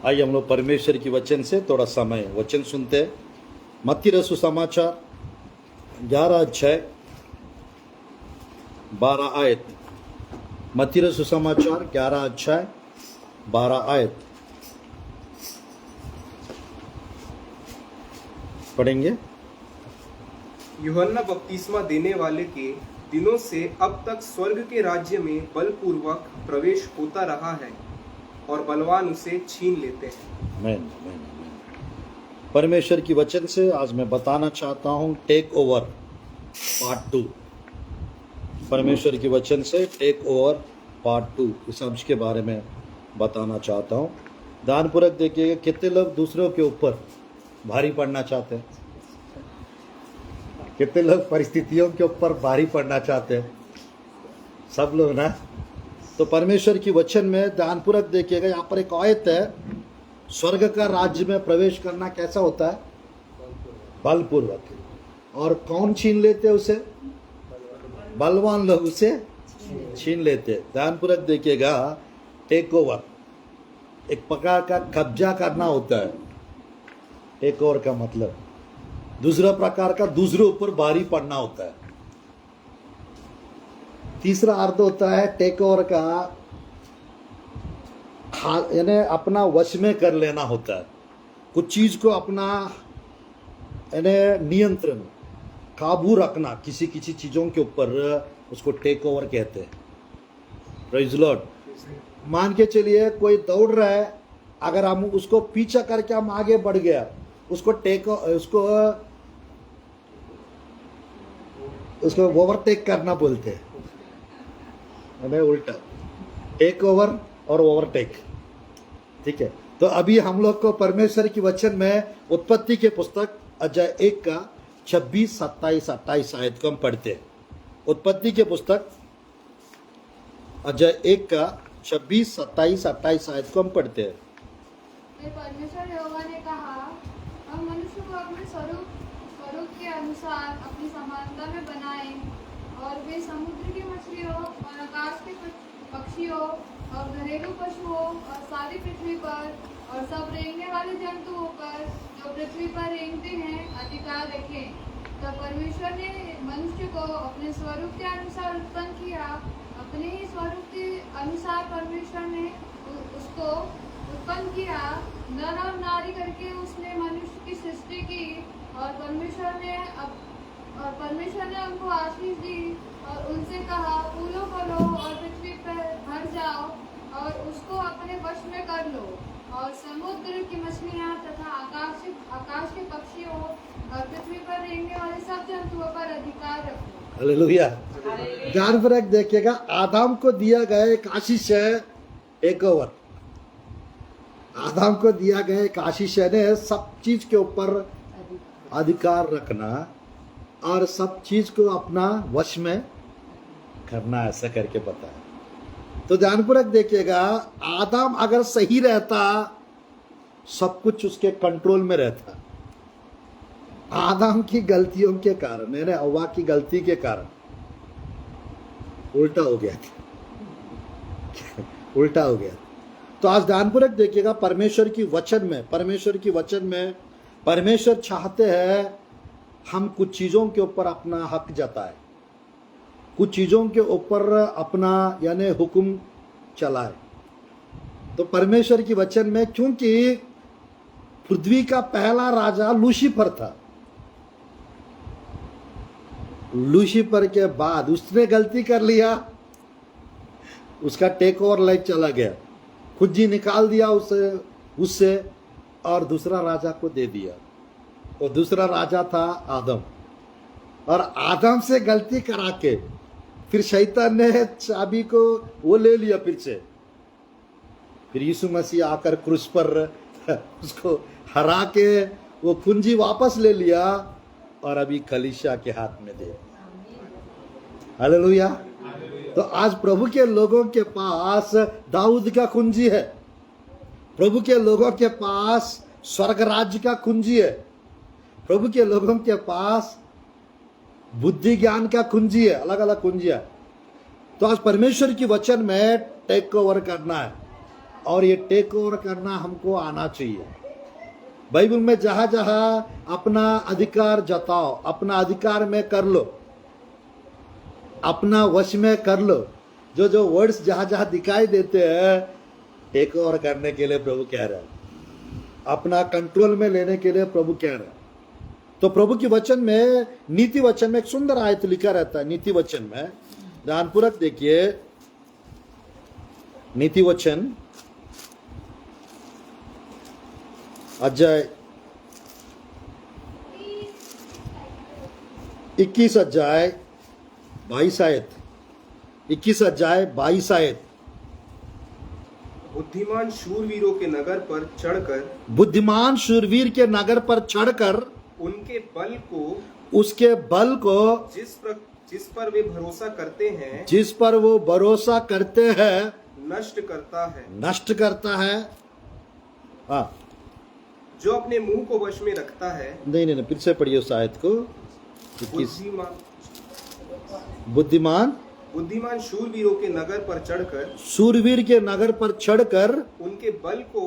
आइए हम लोग परमेश्वर की वचन से थोड़ा समय वचन सुनते हैं। मत्ती रसू समाचार 11 अध्याय 12 आयत। मत्ती रसू समाचार 11 अध्याय 12 आयत पढ़ेंगे। यूहन्ना बपतिस्मा देने वाले के दिनों से अब तक स्वर्ग के राज्य में बलपूर्वक प्रवेश होता रहा है और बलवान उसे छीन लेते हैं। आमीन, आमीन, आमीन। परमेश्वर की वचन से आज मैं बताना चाहता हूं टेक ओवर पार्ट 2। परमेश्वर की वचन से टेक ओवर पार्ट 2 इस अंश के बारे में बताना चाहता हूं। ध्यानपूर्वक देखिएगा। कितने लोग दूसरों के ऊपर भारी पड़ना चाहते हैं? कितने लोग परिस्थितियों के ऊपर भारी पड़ना चाहते हैं? सब लोग ना। तो परमेश्वर की वचन में ध्यानपूर्वक देखिएगा। यहाँ पर एक आयत है, स्वर्ग का राज्य में प्रवेश करना कैसा होता है? बलपूर्वक। और कौन छीन लेते हैं उसे? बलवान लोग उसे छीन लेते। ध्यानपूर्वक देखिएगा। टेक ओवर एक प्रकार का कब्जा करना होता है। टेक ओवर का मतलब दूसरा प्रकार का दूसरे ऊपर भारी पड़ना होता है। तीसरा अर्थ होता है टेक ओवर का यानी अपना वश में कर लेना होता है। कुछ चीज को अपना यानी नियंत्रण काबू रखना, किसी किसी चीजों के ऊपर उसको टेक ओवर कहते हैं। Praise Lord. मान के चलिए कोई दौड़ रहा है, अगर हम उसको पीछा करके हम आगे बढ़ गया, उसको ओवरटेक करना बोलते हैं। उल्टा टेक ओवर और ओवरटेक। ठीक है। तो अभी हम लोग को परमेश्वर की वचन में उत्पत्ति के पुस्तक अध्याय 1 का 26, 27, 28 आयत को हम पढ़ते हैं। उत्पत्ति के पुस्तक अध्याय 1 का 26, 27, 28 आयत को हम पढ़ते हैं। फिर परमेश्वर यहोवा ने कहा, हम मनुष्य को अपने स्वरूप के अनुसार अपनी समानता में बनाएं, और वे समुद्र की मछलियों और आकाश के पक्षियों और घरेलू पशुओं और सारी पृथ्वी पर और सब रेंगने वाले जंतुओं पर जो पृथ्वी पर रेंगते हैं अधिकार रखें। तब परमेश्वर ने मनुष्य को अपने स्वरूप के अनुसार उत्पन्न किया। अपने ही स्वरूप के अनुसार परमेश्वर ने उसको उत्पन्न किया। नर और नारी करके उसने मनुष्य की सृष्टि की। और परमेश्वर ने उनको आशीष दी और उनसे कहा, फूलो फलो और पृथ्वी पर भर जाओ और उसको अपने वश में कर लो, और समुद्र की मछलियां तथा आकाश के पक्षियों और पृथ्वी पर रेंगने वाले सब जंतुओं पर अधिकार रखो। हालेलुया। ध्यानपूर्वक देखिएगा। आदम को दिया गया एक आशीष है टेक ओवर। आदम को दिया गया एक आशीष है सब चीज के ऊपर अधिकार रखना और सब चीज को अपना वश में करना, ऐसा करके बताया। तो ध्यानपूर्वक देखिएगा। आदम अगर सही रहता, सब कुछ उसके कंट्रोल में रहता। आदम की गलतियों के कारण, यानी हव्वा की गलती के कारण उल्टा हो गया था। उल्टा हो गया। तो आज ध्यानपूर्वक देखिएगा। परमेश्वर की वचन में परमेश्वर चाहते हैं हम कुछ चीज़ों के ऊपर अपना हक जताए, कुछ चीज़ों के ऊपर अपना यानी हुक्म चलाए। तो परमेश्वर की वचन में, क्योंकि पृथ्वी का पहला राजा लूसीफर था, लूसीफर के बाद उसने गलती कर लिया, उसका टेक ओवर लाइफ चला गया, खुद जी निकाल दिया उससे और दूसरा राजा को दे दिया। और दूसरा राजा था आदम। और आदम से गलती करा के फिर शैतान ने चाबी को वो ले लिया फिर यीशु मसीह आकर क्रूस पर उसको हरा के वो कुंजी वापस ले लिया और अभी कलीसिया के हाथ में दे दिया। हालेलुया। तो आज प्रभु के लोगों के पास दाऊद का कुंजी है। प्रभु के लोगों के पास स्वर्ग राज्य का कुंजी है। प्रभु के लोगों के पास बुद्धि ज्ञान का कुंजी है, अलग अलग कुंजियां। तो आज परमेश्वर की वचन में टेक ओवर करना है। और ये टेक ओवर करना हमको आना चाहिए। बाइबल में जहां जहां अपना अधिकार जताओ, अपना अधिकार में कर लो, अपना वश में कर लो। जो जो वर्ड्स जहां जहां दिखाई देते हैं, टेक ओवर करने के लिए प्रभु कह रहा है, अपना कंट्रोल में लेने के लिए प्रभु कह रहा है। तो प्रभु की वचन में, नीति वचन में एक सुंदर आयत लिखा रहता है। नीति वचन में ध्यानपूर्वक देखिए, नीति वचन अध्याय 21 अध्याय 22 आयत, 21 अध्याय 22 आयत। बुद्धिमान शूरवीरों के नगर पर चढ़कर, बुद्धिमान शूरवीर के नगर पर चढ़कर उनके बल को, उसके बल को, जिस पर वे भरोसा करते हैं, जिस पर वो भरोसा करते हैं, नष्ट करता है। नष्ट करता है। हाँ, जो अपने मुंह को वश में रखता है। नहीं, फिर से पढ़िए उस आयत को। बुद्धिमान शूरवीरों के नगर पर चढ़कर, शूरवीर के नगर पर चढ़कर उनके बल को,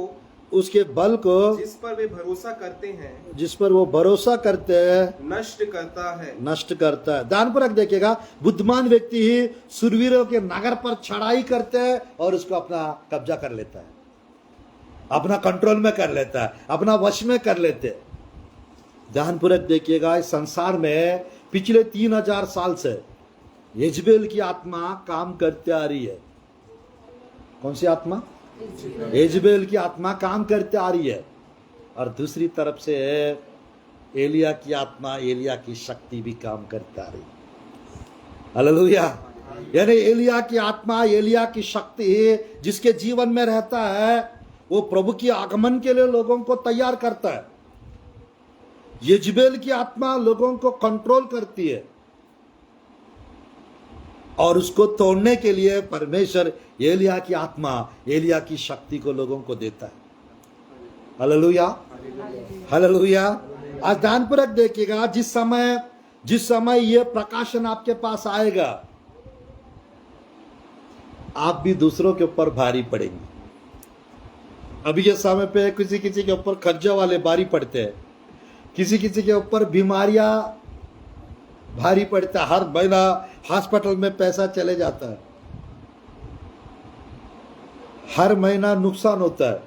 उसके बल को, जिस पर वे भरोसा करते हैं, जिस पर वो भरोसा करते हैं, नष्ट करता है। नष्ट करता है। ध्यानपूर्वक देखिएगा, बुद्धिमान व्यक्ति ही शूरवीरों के नगर पर चढ़ाई करते हैं और उसको अपना कब्जा कर लेता है, अपना कंट्रोल में कर लेता है, अपना वश में कर लेते हैं। ध्यानपूर्वक देखिएगा, इस संसार में पिछले 3000 साल से यजबेल की आत्मा काम करते आ रही है। कौन सी आत्मा? यजबेल की आत्मा काम करते आ रही है। और दूसरी तरफ से एलिया की आत्मा, एलिया की शक्ति भी काम करते आ रही है। हालेलुया। यानी एलिया की आत्मा, एलिया की शक्ति जिसके जीवन में रहता है, वो प्रभु की आगमन के लिए लोगों को तैयार करता है। यजबेल की आत्मा लोगों को कंट्रोल करती है और उसको तोड़ने के लिए परमेश्वर एलिया की आत्मा, एलिया की शक्ति को लोगों को देता है। Hallelujah, hallelujah. आज ध्यानपूर्वक देखिएगा, जिस समय ये प्रकाशन आपके पास आएगा, आप भी दूसरों के ऊपर भारी पड़ेंगे। अभी के समय पे किसी किसी के ऊपर कर्जा वाले भारी पड़ते हैं, किसी किसी के ऊपर बीमारियां भारी पड़ता है, हर महीना हॉस्पिटल में पैसा चले जाता है, हर महीना नुकसान होता है।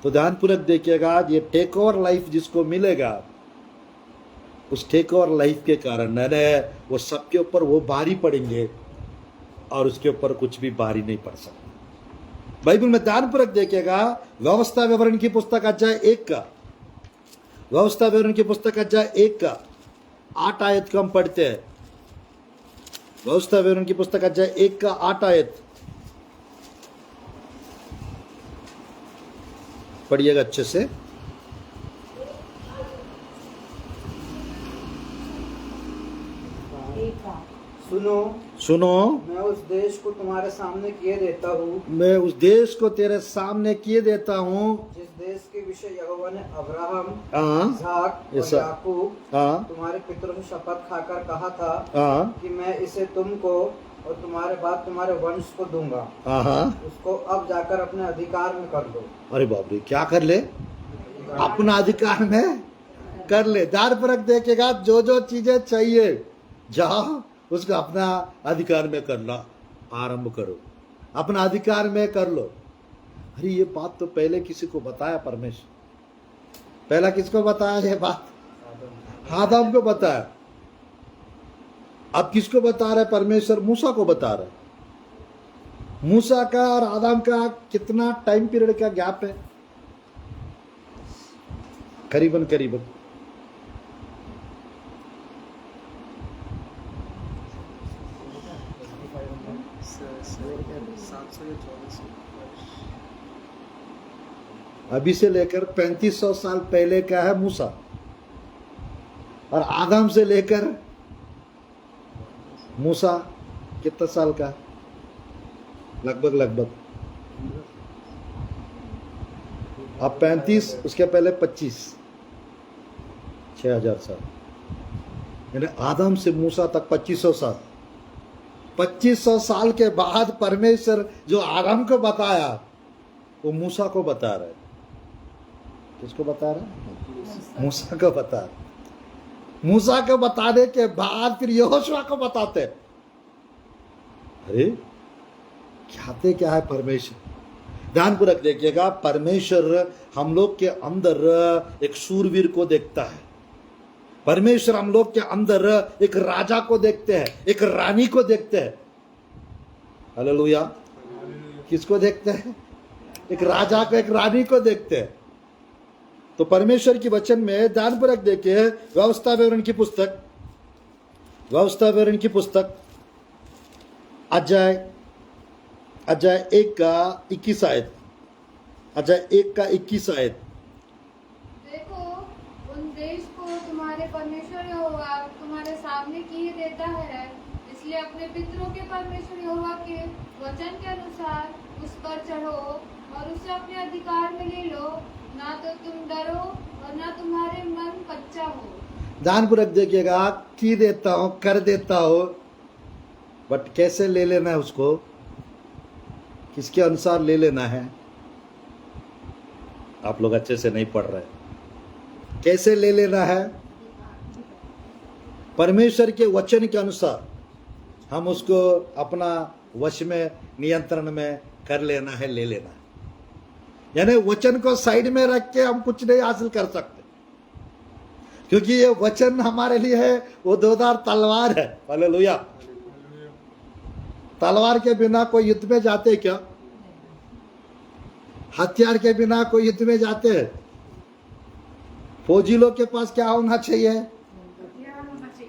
तो ध्यानपूर्वक देखिएगा, ये टेक ओवर लाइफ जिसको मिलेगा, उस टेक ओवर लाइफ के कारण वो सबके ऊपर वो भारी पड़ेंगे और उसके ऊपर कुछ भी भारी नहीं पड़ सकता। बाइबल में ध्यानपूर्वक देखिएगा, व्यवस्था विवरण की पुस्तक अध्याय 1 का, व्यवस्था विवरण की पुस्तक अध्याय 1 का 8 आयत को हम पढ़ते हैं। व्यवस्था विवरण की पुस्तक अध्याय 1 का 8 आयत पढ़िएगा अच्छे से। सुनो, मैं उस देश को तुम्हारे सामने किए देता हूँ, मैं उस देश को तेरे सामने किए देता हूँ, जिस देश के विषय यहोवा ने अब्राहम, हाँ, इसहाक और याकूब, हाँ, तुम्हारे पितरों से शपथ खाकर कहा था, हाँ, कि मैं इसे तुमको और तुम्हारे बाद तुम्हारे वंश को दूंगा। हाँ, उसको अब जाकर अपने अधिकार में कर दो। अरे बाप रे, क्या कर ले? अपना अधिकार में कर ले। ध्यानपूर्वक देखेगा, जो जो चीजें चाहिए जाओ उसको अपना अधिकार में करना आरंभ करो, अपना अधिकार में कर लो। अरे ये बात तो पहले किसी को बताया परमेश्वर, पहला किसको बताया ये बात? आदम को बताया। अब किसको बता रहा है परमेश्वर? मूसा को बता रहा है। मूसा का और आदम का कितना टाइम पीरियड का गैप है? करीबन 700 अभी से लेकर 3500 साल पहले का है मूसा, और आदम से लेकर मूसा कितना साल का? लगभग अब 35, उसके पहले 25, 6000 साल। यानी आदम से मूसा तक 2500 साल। 2500 साल के बाद परमेश्वर जो आदम को बताया वो मूसा को बता रहा है। किसको बता रहा है? मूसा को बता रहा है। मूसा को बताने के बाद फिर यहोशुआ को बताते हैं। अरे चाहते क्या है परमेश्वर? ध्यानपूर्वक देखिएगा, परमेश्वर हम लोग के अंदर एक शूरवीर को देखता है। परमेश्वर हम लोग के अंदर एक राजा को देखते हैं, एक रानी को देखते हैं। हालेलुया। किसको देखते हैं? एक राजा को, एक रानी को देखते हैं। तो परमेश्वर की वचन में ध्यानपूर्वक देखिए, व्यवस्था विवरण की पुस्तक, व्यवस्था विवरण की पुस्तक अध्याय 1 का 21 आयत, अध्याय 1 का 21 आयत। देखो, उन देश को तुम्हारे परमेश्वर यहोवा तुम्हारे सामने किए देता है, इसलिए अपने पितरों के परमेश्वर यहोवा के वचन के अनुसार उस पर चढ़ो और उसे अपने अधिकार में ले लो, ना तो तुम डरो और ना तुम्हारे मन कच्चा हो। ध्यानपूर्वक देखिएगा, की देता हूं, कर देता हो, बट कैसे ले लेना है उसको, किसके अनुसार ले लेना है? आप लोग अच्छे से नहीं पढ़ रहे। कैसे ले लेना है? परमेश्वर के वचन के अनुसार हम उसको अपना वश में, नियंत्रण में कर लेना है, ले लेना है। यानी वचन को साइड में रख के हम कुछ नहीं हासिल कर सकते, क्योंकि ये वचन हमारे लिए है वो दोधार तलवार है। हालेलुया। तलवार के बिना कोई युद्ध में जाते क्या? हथियार के बिना कोई युद्ध में जाते हैं? फौजी लोग के पास क्या होना चाहिए?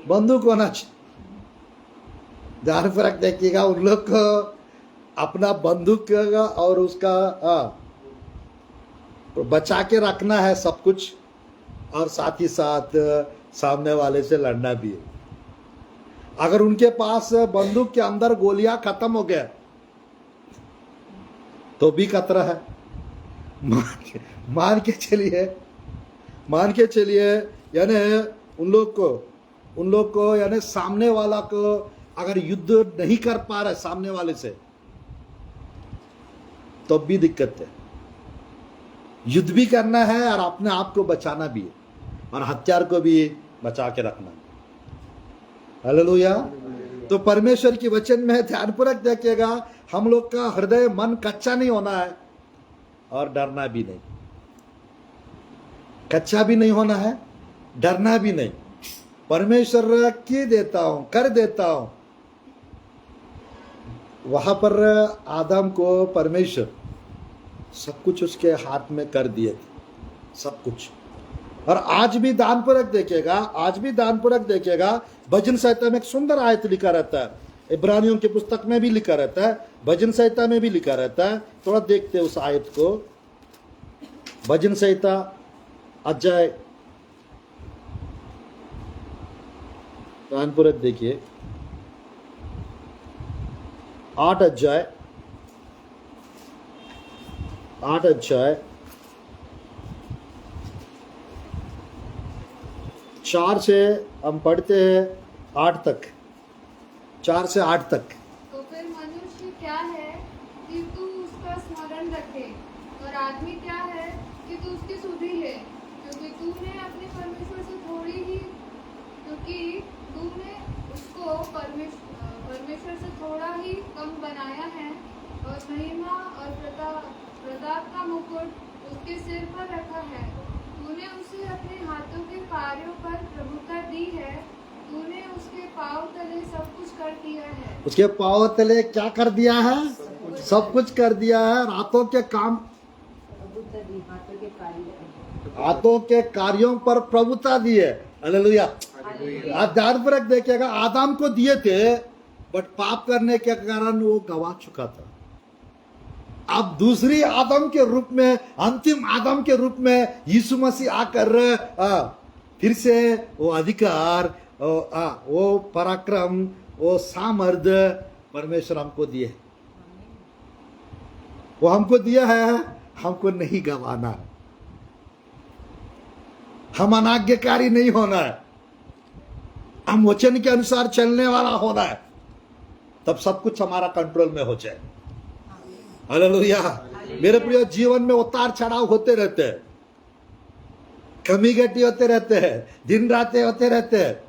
बंदूक होना चाहिए। ध्यानपूर्वक देखिएगा, उन लोग को अपना बंदूक और उसका बचा के रखना है सब कुछ, और साथ ही साथ सामने वाले से लड़ना भी है। अगर उनके पास बंदूक के अंदर गोलियां खत्म हो गया तो भी खतरा है। मान के चलिए, यानी उन लोग को यानी सामने वाला को अगर युद्ध नहीं कर पा रहे सामने वाले से, तो भी दिक्कत है। युद्ध भी करना है और अपने आप को बचाना भी है, और हथियार को भी बचा के रखना है। हालेलुया। तो परमेश्वर की वचन में ध्यानपूर्वक देखिएगा, हम लोग का हृदय, मन कच्चा नहीं होना है और डरना भी नहीं। कच्चा भी नहीं होना है, डरना भी नहीं। परमेश्वर की देता हूं, कर देता हूं। वहां पर आदम को परमेश्वर सब कुछ उसके हाथ में कर दिए थे, सब कुछ। और आज भी दानपूर्वक देखिएगा, भजन संहिता में एक सुंदर आयत लिखा रहता है, इब्रानियों की पुस्तक में भी लिखा रहता है, भजन संहिता में भी लिखा रहता है। थोड़ा देखते हैं उस आयत को। भजन संहिता अध्याय, दानपूर्वक देखिए, 8 अध्याय 4 से हम पढ़ते हैं 8 तक, 4 से 8 तक। तो फिर मनुष्य क्या है कि तू उसका स्मरण रखे, और आदमी क्या है कि तू उसकी सुधि ले, क्योंकि तूने अपने परमेश्वर से परमेश्वर से थोड़ा ही कम बनाया है, और महिमा और प्रताप का मुकुट उसके सिर पर रखा है। तूने उसे अपने हाथों के कार्यों पर प्रभुता दी है, तूने उसके पांव तले सब कुछ कर दिया है। उसके पांव तले क्या कर दिया है? सब कुछ कर दिया है। हाथों के काम, हाथों के कार्यों पर प्रभुता दी है। हालेलुया। आप ध्यानपूर्वक देखिएगा, आदम को दिए थे, बट पाप करने के कारण वो गवा चुका था। अब दूसरी आदम के रूप में, अंतिम आदम के रूप में यीशु मसीह आकर फिर से वो अधिकार, वो पराक्रम, वो सामर्थ्य परमेश्वर हमको दिए। वो हमको दिया है, हमको नहीं गवाना है, हम अनाज्ञाकारी नहीं होना है, हम वचन के अनुसार चलने वाला होना है, तब सब कुछ हमारा कंट्रोल में हो जाए। हालेलुया। मेरे प्रिय, जीवन में उतार चढ़ाव होते रहते हैं, कमी घटी होते रहते हैं, दिन रातें होते रहते हैं,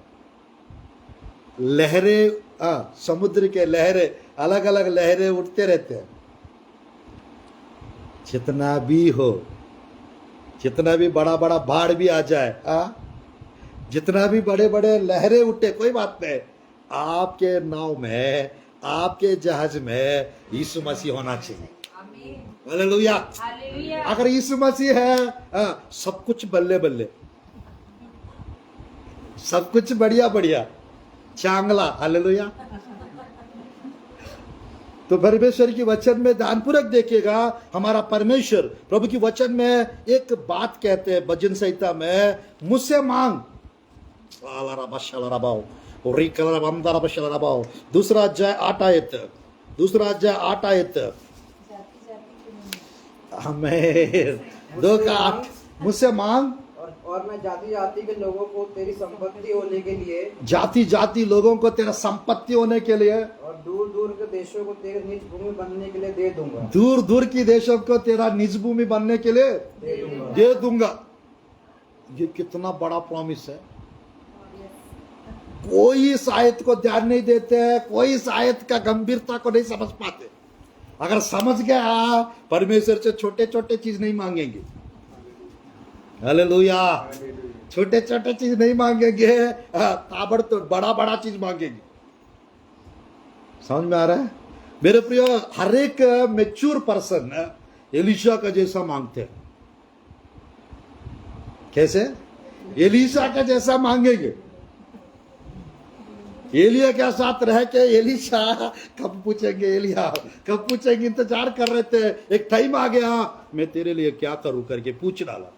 लहरें, समुद्र के लहरें, अलग अलग लहरें उठते रहते हैं। जितना भी हो, जितना भी बड़ा बड़ा बाढ़ भी आ जाए, जितना भी बड़े बड़े लहरें उठे, कोई बात नहीं, आपके नाव में, आपके जहाज में यीशु मसीह होना चाहिए। हालेलुया। अगर यीशु मसीह है, सब कुछ बल्ले बल्ले, सब कुछ बढ़िया बढ़िया, चांगला। हालेलुया। तो परमेश्वर की वचन में ध्यानपूर्वक देखिएगा। हमारा परमेश्वर प्रभु की वचन में एक बात कहते हैं भजन संहिता में, मुझसे मांग। दूसरा अध्याय 8 आयत, दूसरा अध्याय 8 आयत, हमें 2:8, मुझसे मांग और मैं जाति जाति के लोगों को तेरी संपत्ति होने के लिए, जाति जाति लोगों को तेरा संपत्ति होने के लिए, और दूर दूर के देशों को तेरे निज भूमि बनने के लिए दे दूंगा। दूर दूर की देशों को तेरा निज भूमि बनने के लिए दे दूंगा। ये कितना बड़ा प्रॉमिस है। कोई इस आयत को ध्यान नहीं देते हैं, कोई इस आयत का गंभीरता को नहीं समझ पाते। अगर समझ गया, परमेश्वर से छोटे छोटे चीज नहीं मांगेंगे। हालेलुया। छोटे छोटे चीज नहीं मांगेंगे, ताबड़तोड़ बड़ा बड़ा चीज मांगेंगे। समझ में आ रहा है मेरे प्रियो? हर एक मैच्योर पर्सन एलीशा का जैसा मांगते हैं। कैसे? एलीशा का जैसा मांगेंगे। एलिया के साथ रह के एलीशा कब पूछेंगे, एलिया कब पूछेंगे, इंतजार कर रहे थे। एक टाइम आ गया, मैं तेरे लिए क्या करूं करके पूछ डाला।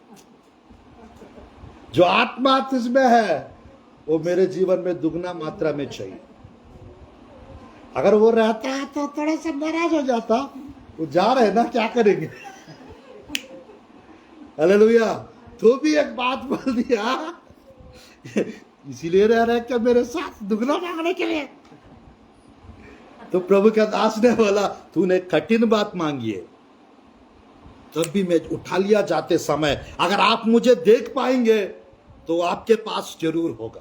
जो आत्मा तुझमें है वो मेरे जीवन में दुगना मात्रा में चाहिए। अगर वो रहता तो थोड़ा सा नाराज हो जाता। वो जा रहे ना, क्या करेंगे? हालेलुया। तो भी एक बात बोल दिया, इसीलिए रह रहे क्या मेरे साथ दुगना मांगने के लिए। तो प्रभु का दास ने बोला, तूने कठिन बात मांगी है, तब भी मैं उठा लिया जाते समय। अगर आप मुझे देख पाएंगे तो आपके पास जरूर होगा।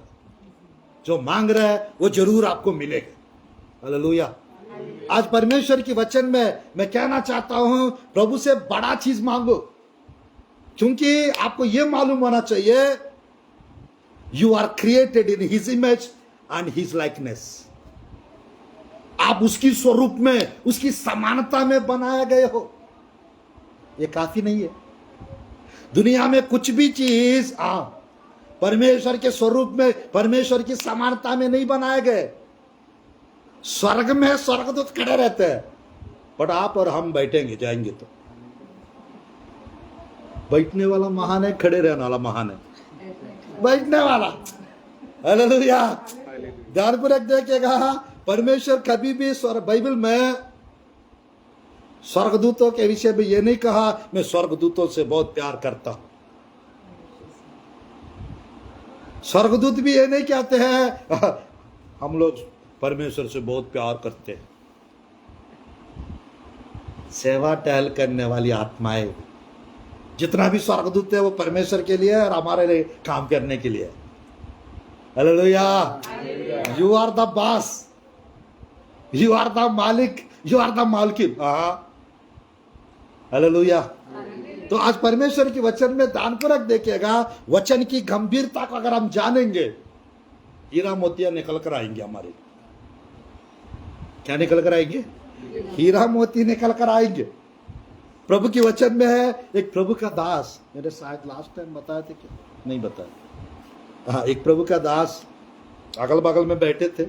जो मांग रहे हैं वो जरूर आपको मिलेगा। हालेलुया। आज परमेश्वर की वचन में मैं कहना चाहता हूं, प्रभु से बड़ा चीज मांगो, क्योंकि आपको यह मालूम होना चाहिए, you are created in his image and his likeness. आप उसकी स्वरूप में, उसकी समानता में बनाए गए हो। यह काफी नहीं है। दुनिया में कुछ भी चीज परमेश्वर के स्वरूप में, परमेश्वर की समानता में नहीं बनाए गए। स्वर्ग में स्वर्गदूत खड़े रहते हैं, बट आप और हम बैठेंगे, जाएंगे तो बैठने वाला महान है, खड़े रहने वाला महान है, बैठने वाला। हालेलुया। ध्यानपूर्वक देखिएगा, परमेश्वर कभी भी बाइबल में स्वर्गदूतों के विषय में यह नहीं कहा मैं स्वर्गदूतों से बहुत प्यार करता हूं। स्वर्गदूत भी ये नहीं कहते हैं हम लोग परमेश्वर से बहुत प्यार करते हैं। सेवा टहल करने वाली आत्माएं, जितना भी स्वर्गदूत है वो परमेश्वर के लिए और हमारे लिए काम करने के लिए। Hallelujah. You are the boss, you are the मालिक, यू आर द मालकिन। हालेलुया। तो आज परमेश्वर की वचन में ध्यानपूर्वक देखिएगा, वचन की गंभीरता को अगर हम जानेंगे, हीरा मोतियां निकल कर आएंगे हमारे। क्या निकल कर आएंगे? हीरा मोती निकल कर आएंगे। प्रभु की वचन में है, एक प्रभु का दास, मेरे शायद लास्ट टाइम बताए थे क्या, नहीं बताया। हाँ, एक प्रभु का दास अगल बगल में बैठे थे,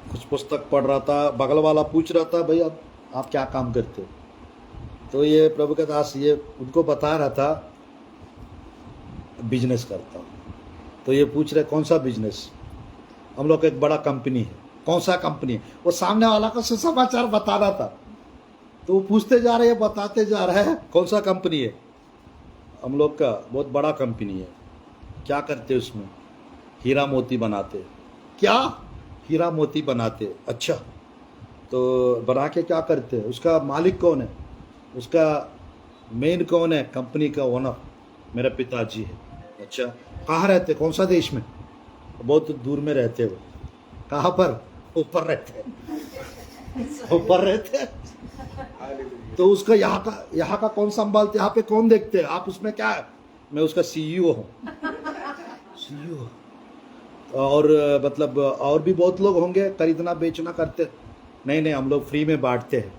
कुछ पुस्तक पढ़ रहा था। बगल वाला पूछ रहा था, भाई आप क्या काम करते हो? तो ये प्रभु का दास ये उनको बता रहा था, बिजनेस करता हूँ। तो ये पूछ रहे कौन सा बिजनेस? हम लोग एक बड़ा कंपनी है। कौन सा कंपनी है? वो सामने वाला को सुसमाचार बता रहा था। तो वो पूछते जा रहे हैं, बताते जा रहे हैं कौन सा कंपनी है? हम लोग का बहुत बड़ा कंपनी है। क्या करते उसमें? हीरा मोती बनाते। क्या? हीरा मोती बनाते। अच्छा, तो बना के क्या करते हैं? उसका मालिक कौन है? उसका मेन कौन है? कंपनी का ओनर मेरा पिताजी है। अच्छा, कहाँ रहते? कौन सा देश में? बहुत दूर में रहते हो। कहाँ पर? ऊपर रहते हैं, ऊपर रहते हैं। तो उसका यहाँ का कौन संभालते? यहाँ पे कौन देखते हैं? आप उसमें क्या है? मैं उसका सीईओ हूँ। सीईओ। और मतलब और भी बहुत लोग होंगे खरीदना बेचना करते। नहीं, हम लोग फ्री में बांटते हैं।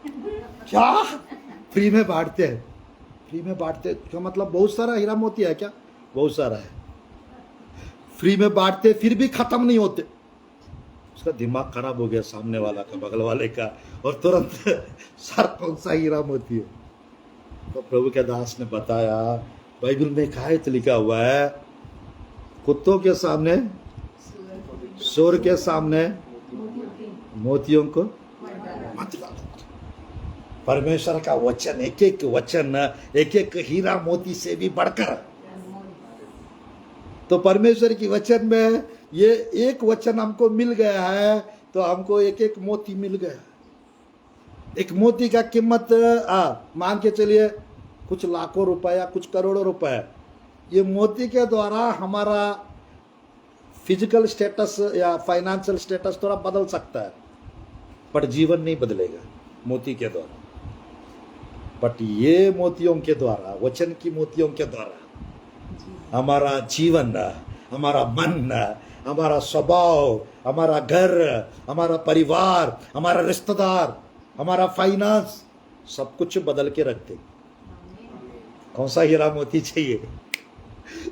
क्या? फ्री में बांटते हैं? फ्री में बांटते क्या मतलब? बहुत सारा हीरा मोती है क्या? बहुत सारा है। फ्री में बांटते फिर भी खत्म नहीं होते। उसका दिमाग खराब हो गया सामने वाला का, बगल वाले का, और तुरंत सर कौन सा हीरा मोती है? तो प्रभु के दास ने बताया, बाइबल में खायत लिखा हुआ है, कुत्तों के सामने, सूर के सामने मोतियों को मत डालो। परमेश्वर का वचन, एक एक वचन, एक एक हीरा मोती से भी बढ़कर। तो परमेश्वर की वचन में ये एक वचन हमको मिल गया है, तो हमको एक एक मोती मिल गया। एक मोती का कीमत मान के चलिए कुछ लाखों रुपए या कुछ करोड़ों रुपए। ये मोती के द्वारा हमारा फिजिकल स्टेटस या फाइनेंशियल स्टेटस थोड़ा बदल सकता है, पर जीवन नहीं बदलेगा मोती के द्वारा। बट ये मोतियों के द्वारा, वचन की मोतियों के द्वारा हमारा जीवन, हमारा मन, हमारा स्वभाव, हमारा घर, हमारा परिवार, हमारा रिश्तेदार, हमारा फाइनेंस, सब कुछ बदल के रख देंगे। कौन सा हीरा मोती चाहिए?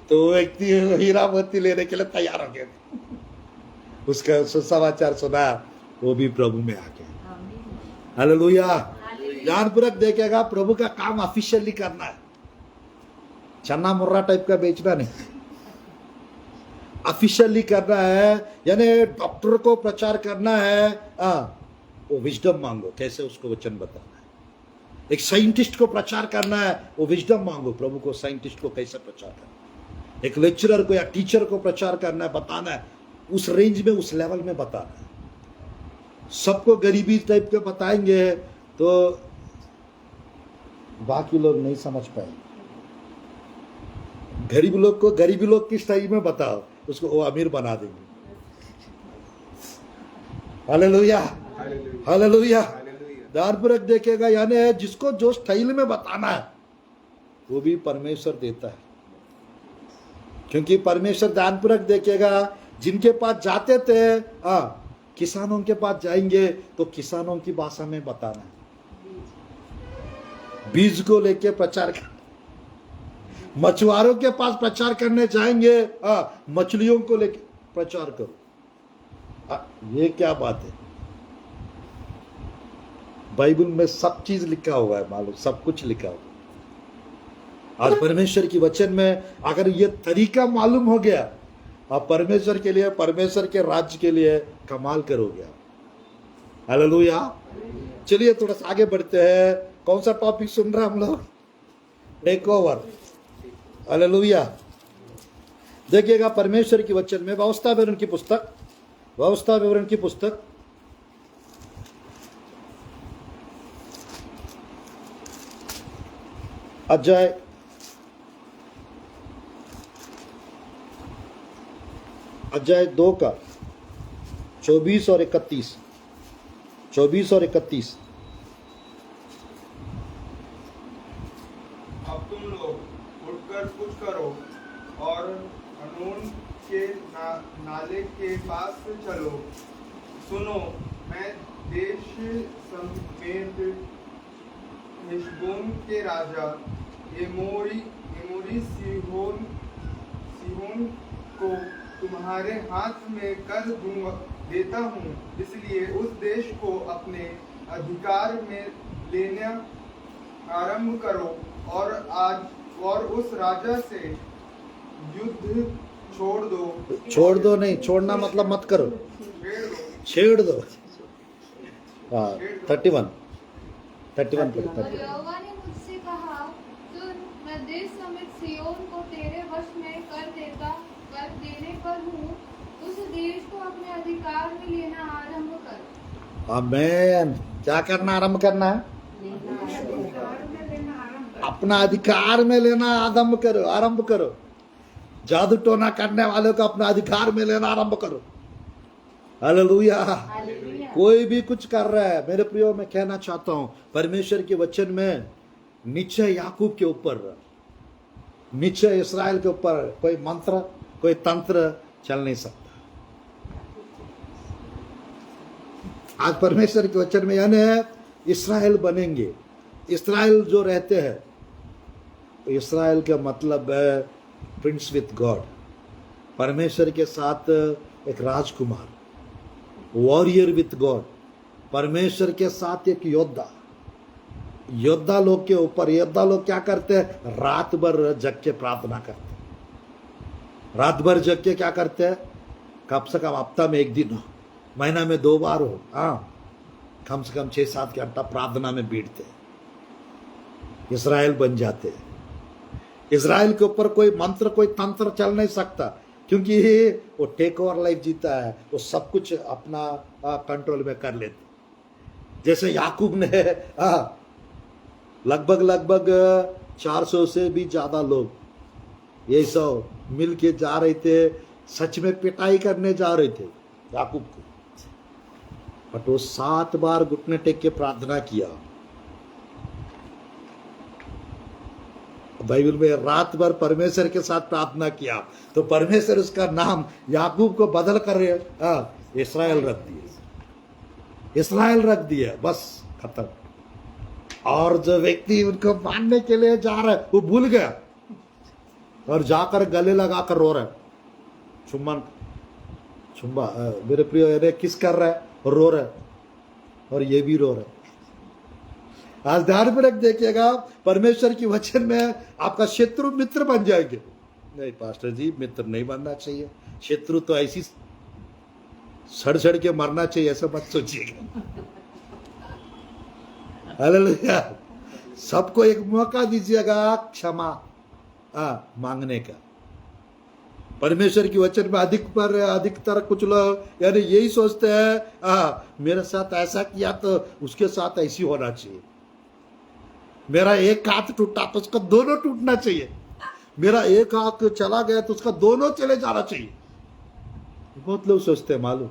तो वो व्यक्ति हीरा मोती लेने के लिए तैयार हो गया। उसका सुसमाचार सुना, वो भी प्रभु में आ गया। हालेलुया। ध्यानपूर्वक देखेगा, प्रभु का काम ऑफिशियली करना है, चन्ना मुर्रा टाइप का बेचना नहीं, ऑफिशियली करना है। यानी डॉक्टर को प्रचार करना है, वो विजडम मांगो, कैसे उसको वचन बताना है। एक साइंटिस्ट को प्रचार करना है, वो विजडम मांगो, प्रभु को साइंटिस्ट को कैसे प्रचार करना है। एक लेक्चरर को या टीचर को प्रचार करना है, बताना है, उस रेंज में, उस लेवल में बताना है। सबको गरीबी टाइप के बताएंगे तो बाकी लोग नहीं समझ पाएंगे। गरीब लोग को गरीबी लोग की स्टाइल में बताओ, उसको वो अमीर बना देंगे। Hallelujah, hallelujah. ध्यानपूर्वक देखेगा, यानी जिसको जो स्टाइल में बताना है वो भी परमेश्वर देता है। क्योंकि परमेश्वर, ध्यानपूर्वक देखेगा, जिनके पास जाते थे, किसानों के पास जाएंगे तो किसानों की भाषा में बताना है। बीज को लेके प्रचार कर। मछुआरों के पास प्रचार करने जाएंगे, मछलियों को लेके प्रचार करो। ये क्या बात है? बाइबल में सब चीज लिखा हुआ है, मालूम, सब कुछ लिखा हुआ है। आज परमेश्वर की वचन में अगर ये तरीका मालूम हो गया, आप परमेश्वर के लिए, परमेश्वर के राज्य के लिए कमाल करोगे आप। हालेलुया। चलिए थोड़ा सा आगे बढ़ते हैं। कौन सा टॉपिक सुन रहे हैं हम लोग? Take over. हालेलुया। देखिएगा परमेश्वर की वचन में व्यवस्था विवरण की पुस्तक, व्यवस्था विवरण की पुस्तक अध्याय 2 का 24 और 31, 24 और 31। अब तुम लोग उठकर कुछ करो और अनून के नाले के पास चलो। सुनो, मैं देश समेत हेशबोन के राजा एमोरी सीहोन को तुम्हारे हाथ में कर देता हूँ। इसलिए उस देश को अपने अधिकार में लेना आरंभ करो और उस राजा से युद्ध छोड़ दो नहीं, छोड़ना मतलब मत करो, छेड़ दो। 31 और यहोवा ने मुझसे कहा, सुन, मैं देश समेत सिय्योन को तेरे वश में कर देने पर हूँ। उस देश को अपने अधिकार में लेना आरंभ कर। आमेन। क्या करना आरंभ करना है? अपना अधिकार में लेना आरंभ करो। जादू टोना करने वालों को अपना अधिकार में लेना आरंभ करो। हालेलुया। कोई भी कुछ कर रहा है, मेरे प्रियो, मैं कहना चाहता हूं परमेश्वर के वचन में नीचे याकूब के ऊपर, नीचे इस्राएल के ऊपर कोई मंत्र, कोई तंत्र चल नहीं सकता। आज परमेश्वर के वचन में यानी इस्राएल बनेंगे। इस्राएल जो रहते हैं, इस्राएल का मतलब है प्रिंस विथ गॉड, परमेश्वर के साथ एक राजकुमार, वॉरियर विथ गॉड, परमेश्वर के साथ एक योद्धा। योद्धा लोग के ऊपर, योद्धा लोग क्या करते हैं? रात भर जग के प्रार्थना करते हैं। रात भर जग के क्या करते हैं? कम से कम हफ्ता में 1 दिन हो, महीना में 2 बार हो, हाँ, कम से कम 6-7 घंटा प्रार्थना में बैठते हैं। इस्राएल बन जाते हैं। इस्राएल के ऊपर कोई मंत्र, कोई तंत्र चल नहीं सकता, क्योंकि वो टेक ओवर लाइफ जीता है, वो सब कुछ अपना कंट्रोल में कर लेते। जैसे याकूब ने लगभग 400 से भी ज्यादा लोग ये सब मिल के जा रहे थे, सच में पिटाई करने जा रहे थे याकूब को, बट वो 7 बार घुटने टेक के प्रार्थना किया। बाइबल में रात भर परमेश्वर के साथ प्रार्थना किया, तो परमेश्वर उसका नाम याकूब को बदल कर इस्राएल रख दिए। इस्राएल रख दिया, बस खत्म। और जो व्यक्ति उनको मानने के लिए जा रहा है वो भूल गया और जाकर गले लगाकर रो रहा है। चुम्बा मेरे प्रिय, अरे किस कर रहा है? रो रहा है, और ये भी रो रहा है। आज ध्यानपूर्वक देखिएगा, परमेश्वर की वचन में आपका शत्रु मित्र बन जाएंगे। नहीं पास्टर जी, मित्र नहीं बनना चाहिए, शत्रु तो ऐसी सड़ के मरना चाहिए, ऐसा मत सोचिएगा। हालेलुया। सबको एक मौका दीजिएगा क्षमा मांगने का। परमेश्वर की वचन में अधिकतर कुछ लोग यानी यही सोचते हैं, मेरे साथ ऐसा किया तो उसके साथ ऐसी होना चाहिए। मेरा एक हाथ टूटा तो उसका दोनों टूटना चाहिए, मेरा एक हाथ चला गया तो उसका दोनों चले जाना चाहिए। बहुत लोग सोचते हैं, मालूम,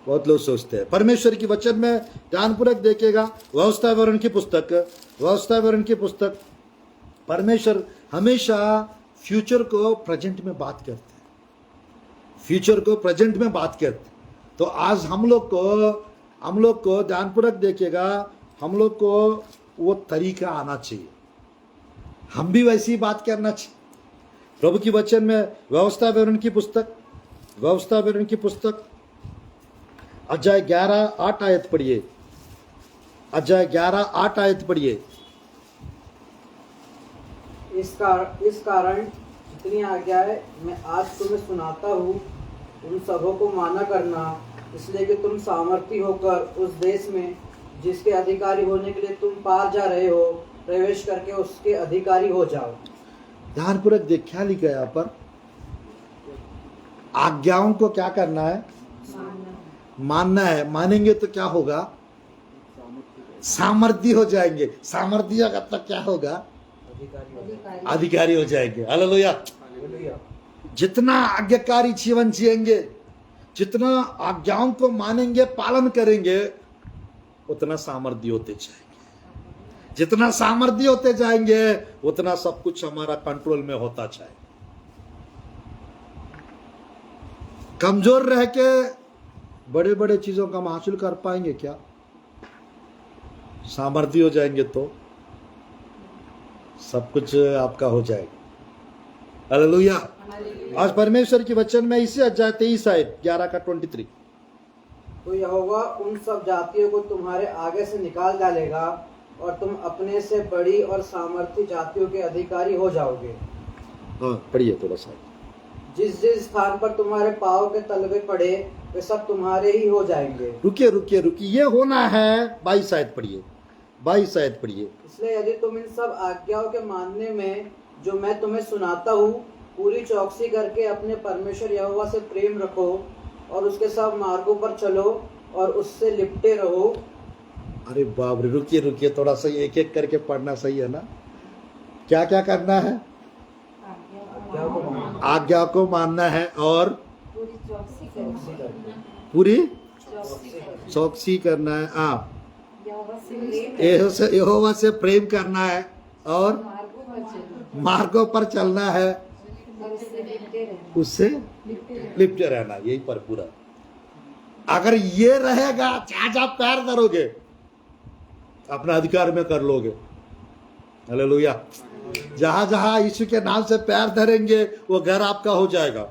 बहुत लोग सोचते हैं। परमेश्वर की वचन में ध्यानपूर्वक देखिएगा, व्यवस्था विवरण की पुस्तक, परमेश्वर हमेशा फ्यूचर को प्रेजेंट में बात करते हैं, फ्यूचर को प्रेजेंट में बात करते। तो आज हम लोग को ध्यानपूर्वक देखिएगा, हम लोग को वो तरीका आना चाहिए, हम भी वैसी बात करना चाहिए। प्रभु की वचन में व्यवस्था विवरण की पुस्तक अध्याय 11:8 आयत पढ़िए। अध्याय 11:8 आयत पढ़िए। इस कारण जितनी आज्ञाएं मैं आज तुम्हें सुनाता हूँ उन सबों को माना करना, इसलिए कि तुम सामर्थी होकर उस देश में जिसके अधिकारी होने के लिए तुम पार जा रहे हो, प्रवेश करके उसके अधिकारी हो जाओ। ध्यानपूर्वक देख, क्या लिखा है यहाँ पर? आज्ञाओं को क्या करना है? मानना है। मानेंगे तो क्या होगा? सामर्थी हो जाएंगे। सामर्थी होगा तो क्या होगा? अधिकारी हो जाएंगे। हालेलुया। जितना आज्ञाकारी जीवन जिएंगे, जितना आज्ञाओं को मानेंगे, पालन करेंगे, उतना सामर्थी होते जाएंगे। जितना सामर्थी होते जाएंगे उतना सब कुछ हमारा कंट्रोल में होता जाएगा। कमजोर रह के बड़े बड़े चीजों का हम हासिल कर पाएंगे क्या? सामर्थी हो जाएंगे तो सब कुछ आपका हो जाएगा। हालेलुया। आज परमेश्वर के वचन में इसी अध्याय 23 आयत 11 का 23। तो यहोवा उन सब जातियों को तुम्हारे आगे से निकाल डालेगा और तुम अपने से बड़ी और सामर्थी जातियों के अधिकारी हो जाओगे। पढ़िए थोड़ा सा। जिस जिस स्थान पर तुम्हारे पाँव के तलवे पड़े वे सब तुम्हारे ही हो जाएंगे। रुकिए, ये होना है। 22 आयत पढ़िए। इसलिए यदि तुम इन सब आज्ञाओं के मानने में जो मैं तुम्हें सुनाता हूँ पूरी चौकसी करके अपने परमेश्वर यहोवा से प्रेम रखो और उसके सब मार्गों पर चलो और उससे लिपटे रहो। अरे बाप रे, रुकिए रुकिए, थोड़ा सा एक एक करके पढ़ना सही है ना। क्या क्या करना है? आज्ञा को मानना है और पूरी चौकसी करना है। आप यहोवा से प्रेम करना है और मार्गों पर चलना है, उससे लिपटे रहना, यही पर पूरा। अगर ये रहेगा, जहां जहां पैर धरोगे अपना अधिकार में कर लोगे। हालेलुया। जहां जहां यीशु के नाम से पैर धरेंगे, वो घर आपका हो जाएगा,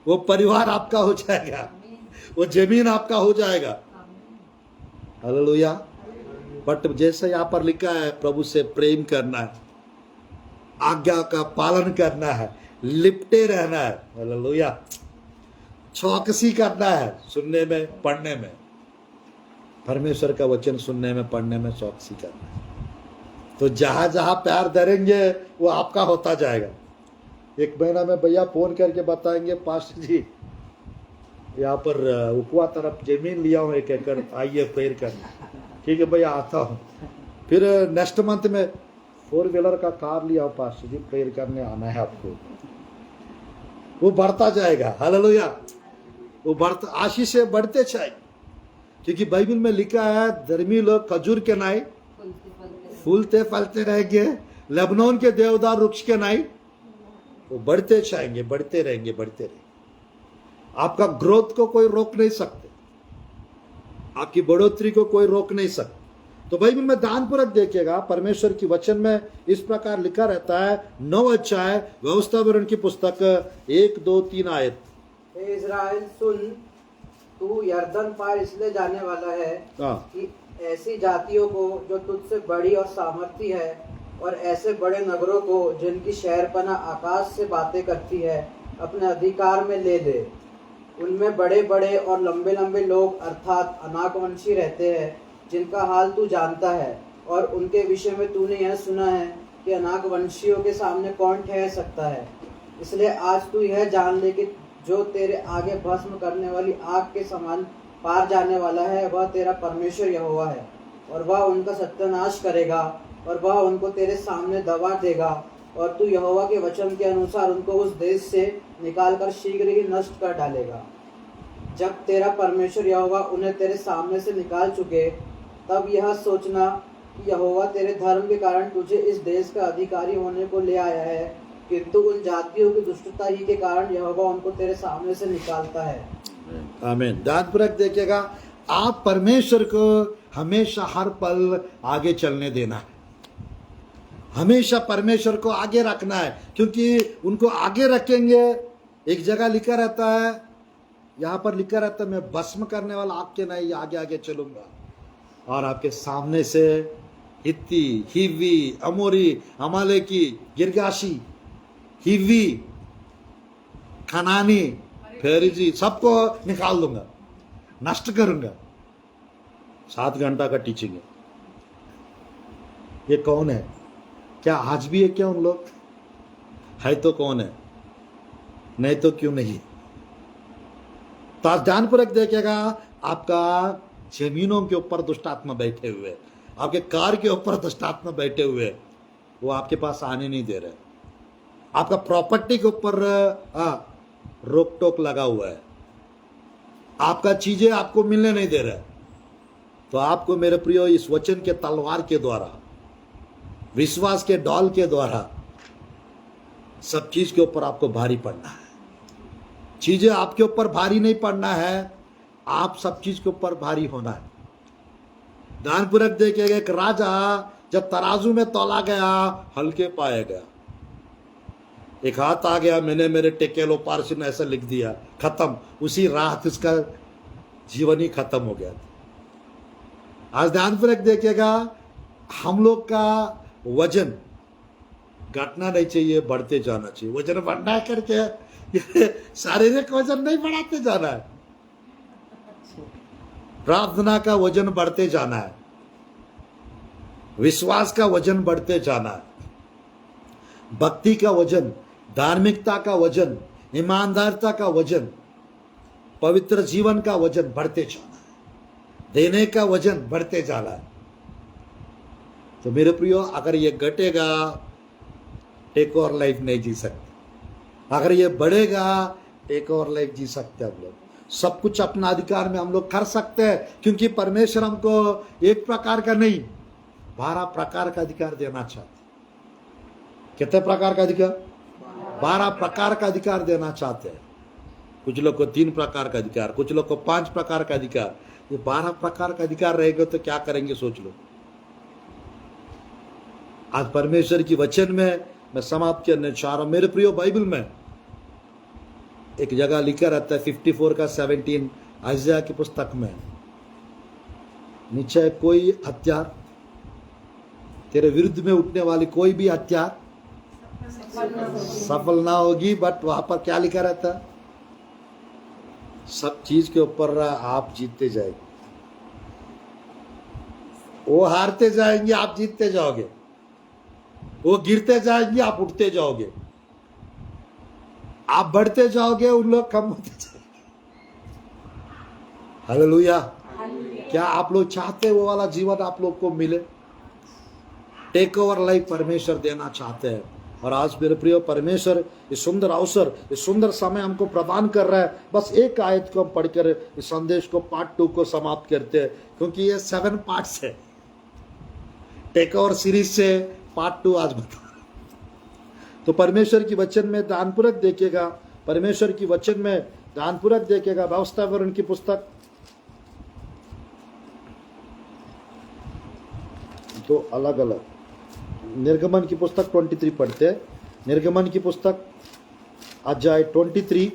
वो परिवार आपका हो जाएगा, वो जमीन आपका हो जाएगा। हालेलुया। बट जैसे यहाँ पर लिखा है, प्रभु से प्रेम करना है, आज्ञा का पालन करना है, लिपटे रहना है। हालेलुया। चौकसी करना है, सुनने में पढ़ने में, परमेश्वर का वचन सुनने में पढ़ने में चौकसी करना है। तो जहां जहां पैर धरेंगे वो आपका होता जाएगा। एक महीना में भैया फोन करके बताएंगे, पास्टर जी यहाँ पर उपवा तरफ जमीन लिया हूँ 1 एकड़, आइए प्रेयर करना। ठीक है भैया, आता हूँ। फिर नेक्स्ट मंथ में 4 व्हीलर का कार लिया हूँ पास्टर जी, प्रेयर करने आना है आपको। वो बढ़ता जाएगा। हालेलुया। वो बढ़ता, आशीष से बढ़ते जाए, क्योंकि बाइबल में लिखा है, धर्मी लोग खजूर के नाई फूलते फलते रहेंगे, लेबनोन के देवदार वृक्ष के नाई वो बढ़ते जाएंगे, बढ़ते रहेंगे, बढ़ते रहेंगे। आपका ग्रोथ को कोई रोक नहीं सकते, आपकी बढ़ोतरी को कोई रोक नहीं सकता। तो बाइबल में ध्यानपूर्वक देखिएगा, परमेश्वर की वचन में इस प्रकार लिखा रहता है, 9 अध्याय व्यवस्था विवरण की पुस्तक 1, 2, 3 आयत। हे इज़राइल सुन, तू यरदन पार इसलिए जाने वाला है कि ऐसी जातियों को जो तुझसे बड़ी और सामर्थी है, और ऐसे बड़े नगरों को जिनकी शहरपना आकाश से बातें करती है, अपने अधिकार में ले दे। उनमें बड़े बड़े और लंबे लंबे लोग अर्थात अनाकवंशी रहते हैं, जिनका हाल तू जानता है, और उनके विषय में तूने यह सुना है कि अनाकवंशियों के सामने कौन ठहर सकता है। इसलिए आज तू यह जान ले कि जो तेरे आगे भस्म करने वाली आग के समान पार जाने वाला है, वह तेरा परमेश्वर यहोवा है, और वह उनका सत्यानाश करेगा, और वह उनको तेरे सामने दबा देगा, और तू यहोवा के वचन के अनुसार उनको उस देश से निकालकर शीघ्र ही नष्ट कर डालेगा। जब तेरा परमेश्वर यहोवा उन्हें तेरे सामने से निकाल चुके, तब यह सोचना कि यहोवा तेरे धर्म के कारण तुझे इस देश का अधिकारी होने को ले आया है, किंतु उन जातियों की दुष्टता ही के कारण यहोवा उनको तेरे सामने से निकालता है। आमीन। ध्यानपूर्वक देखिएगा, आप परमेश्वर को हमेशा हर पल आगे चलने देना है, हमेशा परमेश्वर को आगे रखना है, क्योंकि उनको आगे रखेंगे। एक जगह लिखा रहता है, यहाँ पर लिखा रहता है, मैं भस्म करने वाला आपके नहीं आगे आगे चलूंगा, और आपके सामने से हित्ती, हिव्वी, अमोरी, अमालेकी, गिरगाशी, हिव्वी, खनानी, फेरिजी, सबको निकाल दूंगा, नष्ट करूंगा। 7 घंटा का टीचिंग है। ये कौन है? क्या आज भी है क्या उन लोग? है तो कौन है? नहीं तो क्यों नहीं? तो आज ध्यानपूर्वक देखिएगा, आपका जमीनों के ऊपर दुष्टात्मा बैठे हुए, आपके कार के ऊपर दुष्टात्मा बैठे हुए, वो आपके पास आने नहीं दे रहे। आपका प्रॉपर्टी के ऊपर रोक टोक लगा हुआ है, आपका चीजें आपको मिलने नहीं दे रहे। तो आपको मेरे प्रियो इस वचन के तलवार के द्वारा, विश्वास के डॉल के द्वारा सब चीज के ऊपर आपको भारी पड़ना है। चीजें आपके ऊपर भारी नहीं पड़ना है, आप सब चीज के ऊपर भारी होना है। ध्यानपूर्वक देखिएगा, एक राजा जब तराजू में तोला गया, हल्के पाया गया। एक हाथ आ गया, मैंने मेरे टेकेलो पार्सिन ऐसा लिख दिया, खत्म। उसी रात इसका जीवन ही खत्म हो गया। आज ध्यानपूर्वक देखिएगा, हम लोग का वजन घटना नहीं चाहिए, बढ़ते जाना चाहिए। वजन बढ़ना करके शारीरिक वजन नहीं बढ़ाते जाना है, प्रार्थना का वजन बढ़ते जाना है, विश्वास का वजन बढ़ते जाना है, भक्ति का वजन, धार्मिकता का वजन, ईमानदारिता का वजन, पवित्र जीवन का वजन बढ़ते जाना है। देने का वजन बढ़ते जा रहा है। तो मेरे प्रियो, अगर ये घटेगा एक और लाइफ नहीं जी सकते, अगर ये बढ़ेगा एक और लाइफ जी सकते हम लोग। सब कुछ अपना अधिकार में हम लोग कर सकते हैं, क्योंकि परमेश्वर हमको एक प्रकार का नहीं 12 प्रकार का अधिकार देना चाहते। कितने प्रकार का अधिकार? 12 प्रकार का अधिकार देना चाहते हैं। कुछ लोग को 3 प्रकार का अधिकार, कुछ लोग को 5 प्रकार का अधिकार। ये 12 प्रकार का अधिकार रहेगा तो क्या करेंगे सोच लो। आज परमेश्वर की वचन में मैं समाप्त करने चाह रहा हूं। मेरे प्रियो, बाइबल में एक जगह लिखा रहता है 54 का 17 आइज़ाया की पुस्तक में, नीचे कोई हथियार तेरे विरुद्ध में उठने वाली कोई भी हथियार सफल ना होगी। बट वहां पर क्या लिखा रहता है? सब चीज के ऊपर आप जीतते जाएंगे। वो हारते जाएंगे, आप जीतते जाओगे। वो गिरते जाएंगे, आप उठते जाओगे। आप बढ़ते जाओगे, उन लोग कम होते जाएंगे। हालेलुया। क्या आप लोग चाहते वो वाला जीवन आप लोग को मिले? टेक ओवर लाइफ परमेश्वर देना चाहते हैं। और आज मेरे प्रियो, परमेश्वर इस सुंदर अवसर, इस सुंदर समय हमको प्रदान कर रहा है। बस एक आयत को हम पढ़कर इस संदेश को पार्ट 2 को समाप्त करते हैं, क्योंकि ये 7 पार्ट्स है। टेक ओवर सीरीज से पार्ट 2 आज बता। तो परमेश्वर की वचन में ध्यानपूर्वक देखिएगा, परमेश्वर की वचन में ध्यानपूर्वक देखिएगा। व्यवस्था विवरण की पुस्तक तो अलग अलग, निर्गमन की पुस्तक 23 पढ़ते हैं। निर्गमन की पुस्तक अध्याय 23,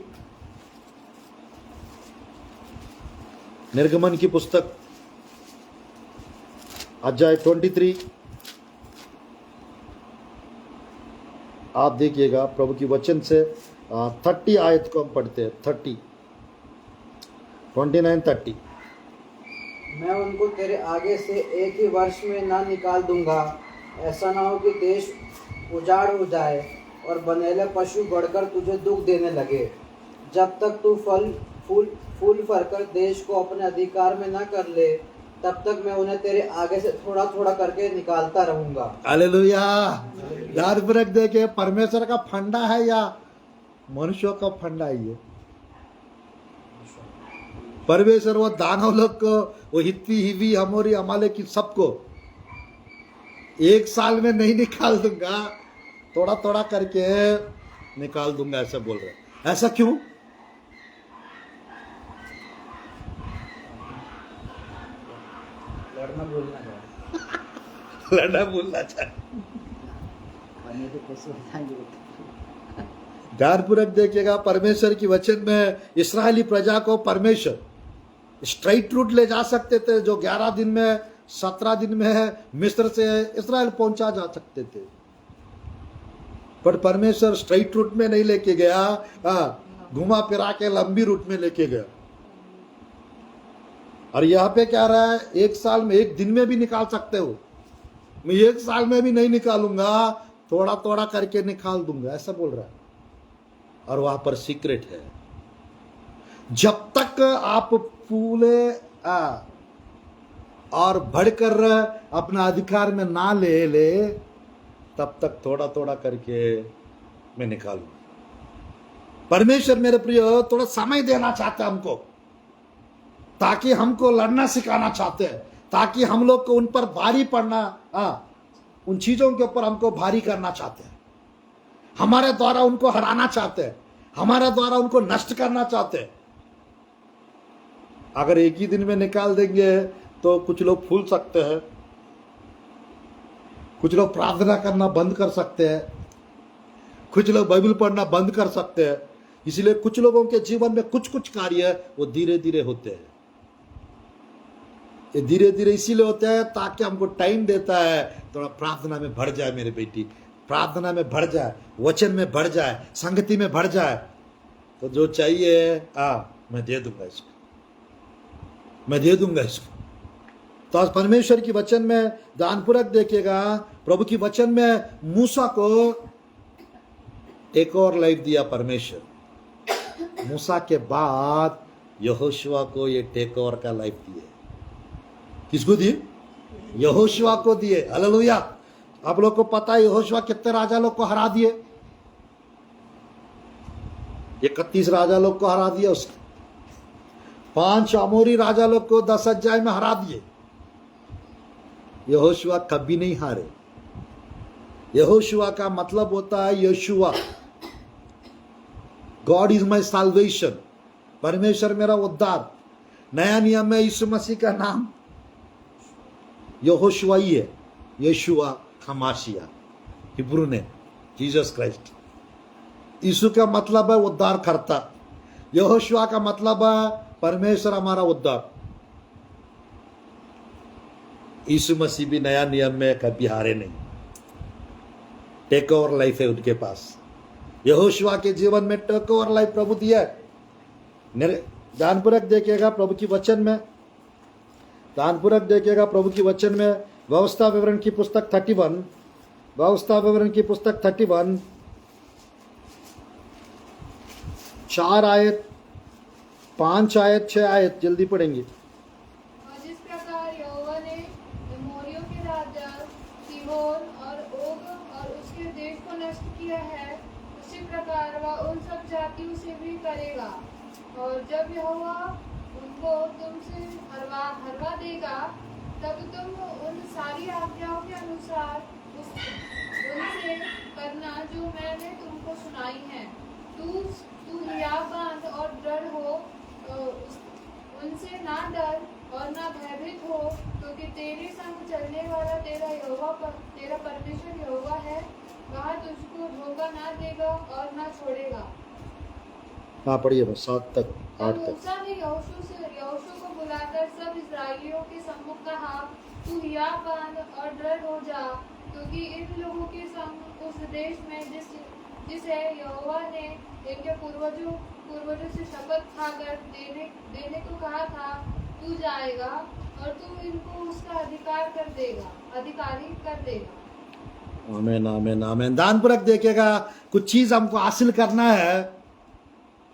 निर्गमन की पुस्तक अध्याय 23 आप देखिएगा। प्रभु की वचन से 30 आयत को हम पढ़ते हैं। 29-30। मैं उनको तेरे आगे से एक ही वर्ष में ना निकाल दूंगा। ऐसा ना हो कि देश उजाड़ हो जाए और बनेले पशु बढ़कर तुझे दुख देने लगे। जब तक तू फूल फरकर देश को अपने अधिकार में ना कर ले, तब तक मैं उन्हें तेरे आगे से थोड़ा थोड़ा करके निकालता रहूंगा। हालेलुया। ध्यानपूर्वक देखे, परमेश्वर का फंडा है या मनुष्यों का फंडा है? ये परमेश्वर वो दानव लोग को, वो हित्ती, हिवी, अमोरी, अमालेकी सबको एक साल में नहीं निकाल दूंगा, थोड़ा थोड़ा करके निकाल दूंगा, ऐसा बोल रहे। ऐसा क्यों? लड़ना बोलना है। लड़ना बोलना चाहिए। ध्यानपूर्वक देखिएगा, परमेश्वर की वचन में इस्राएली प्रजा को परमेश्वर स्ट्राइट रूट ले जा सकते थे, जो 11 दिन में 17 दिन में मिस्र से इस्राएल पहुंचा जा सकते थे। पर परमेश्वर स्ट्राइट रूट में नहीं लेके गया, घुमा फिरा के लंबी रूट में लेके गया। और यहाँ पे क्या रहा है? एक साल में, एक दिन में भी निकाल सकते हो। मैं एक साल में भी नहीं निकालूंगा, थोड़ा थोड़ा करके निकाल दूंगा, ऐसा बोल रहा है। और वहां पर सीक्रेट है, जब तक आप फूले और बढ़कर अपना अधिकार में ना ले तब तक थोड़ा थोड़ा करके मैं निकालूंगा। परमेश्वर मेरे प्रियो थोड़ा समय देना चाहता है हमको, ताकि हमको लड़ना सिखाना चाहते हैं, ताकि हम लोग को उन पर भारी पड़ना, उन चीजों के ऊपर हमको भारी करना चाहते हैं। हमारे द्वारा उनको हराना चाहते हैं, हमारे द्वारा उनको नष्ट करना चाहते हैं। अगर एक ही दिन में निकाल देंगे तो कुछ लोग फूल सकते हैं, कुछ लोग प्रार्थना करना बंद कर सकते हैं, कुछ लोग बाइबल पढ़ना बंद कर सकते हैं। इसलिए कुछ लोगों के जीवन में कुछ कुछ कार्य वो धीरे धीरे होते हैं। ये धीरे धीरे इसीलिए होते हैं ताकि हमको टाइम देता है, थोड़ा प्रार्थना में बढ़ जाए मेरे बेटी, प्रार्थना में बढ़ जाए, वचन में बढ़ जाए, संगति में बढ़ जाए, तो जो चाहिए मैं दे दूंगा इसको, मैं दे दूंगा इसको। तो आज परमेश्वर की वचन में ध्यानपूर्वक देखिएगा, प्रभु की वचन में मूसा को एक और लाइफ दिया परमेश्वर। मूसा के बाद यहोशुआ को ये टेक ओवर का लाइफ दिया। किसको दिए? यहोशुआ को दिए। हालेलुया। आप लोग को पता है यहोशुआ कितने राजा लोग को हरा दिए? 31 राजा लोग को हरा दिया उसने। 5 अमोरी राजा लोग को 10 अध्याय में हरा दिए। यहोशुआ कभी नहीं हारे। यहोशुआ का मतलब होता है Yeshua, God is my salvation, परमेश्वर मेरा उद्धार। नया नियम में यीशु मसीह का नाम यहोशुआ ही है, यशुआ हमाशिया, हिब्रू ने जीसस क्राइस्ट। यीशु का मतलब है उद्धार करता, यहोशुआ का मतलब है परमेश्वर हमारा उद्धार। यीशु मसीह भी नया नियम में कभी हारे नहीं, टेक ओवर लाइफ है उनके पास। यहोशुआ के जीवन में टेक ओवर लाइफ प्रभु दिया है। ध्यानपूर्वक देखिएगा प्रभु की वचन में, ध्यानपूर्वक देखिएगा प्रभु की वचन में। व्यवस्था विवरण की पुस्तक 31, व्यवस्था विवरण की पुस्तक 31 4 आयत, 5 आयत, 6 आयत जल्दी पढ़ेंगे। और जिस प्रकार यहोवा ने एमोरियों के राजा सीहोन और ओग और उसके देश को नष्ट किया है, उसी प्रकार वह उन सब जातियों से भी करेगा। और जब यहोवा उनको तुमसे हरवा देगा, तब तुम उन सारी आज्ञाओं के अनुसार उनसे करना जो मैंने तुमको सुनाई है। तू हियाव बांध और दृढ़ हो, उनसे ना डर और ना भयभीत हो, क्योंकि तेरे संग चलने वाला तेरा परमेश्वर यहोवा है। वह तुझको धोखा ना देगा और ना छोड़ेगा। हाँ पढ़िए बस 7 तक 8 तक। मूसा ने यहोशू को बुलाकर सब इस्राएलियों के सम्मुख कहा, तू हियाव बांध और दृढ़ हो जा, क्योंकि इन लोगों के संग उस देश में जिसे यहोवा ने इनके पूर्वजों से शपथ खाकर देने को कहा था, तू जाएगा और तू इनको उसका अधिकारी कर देगा। आमीन आमीन आमीन। दानपूर्वक देखिएगा, कुछ चीज हमको हासिल करना है,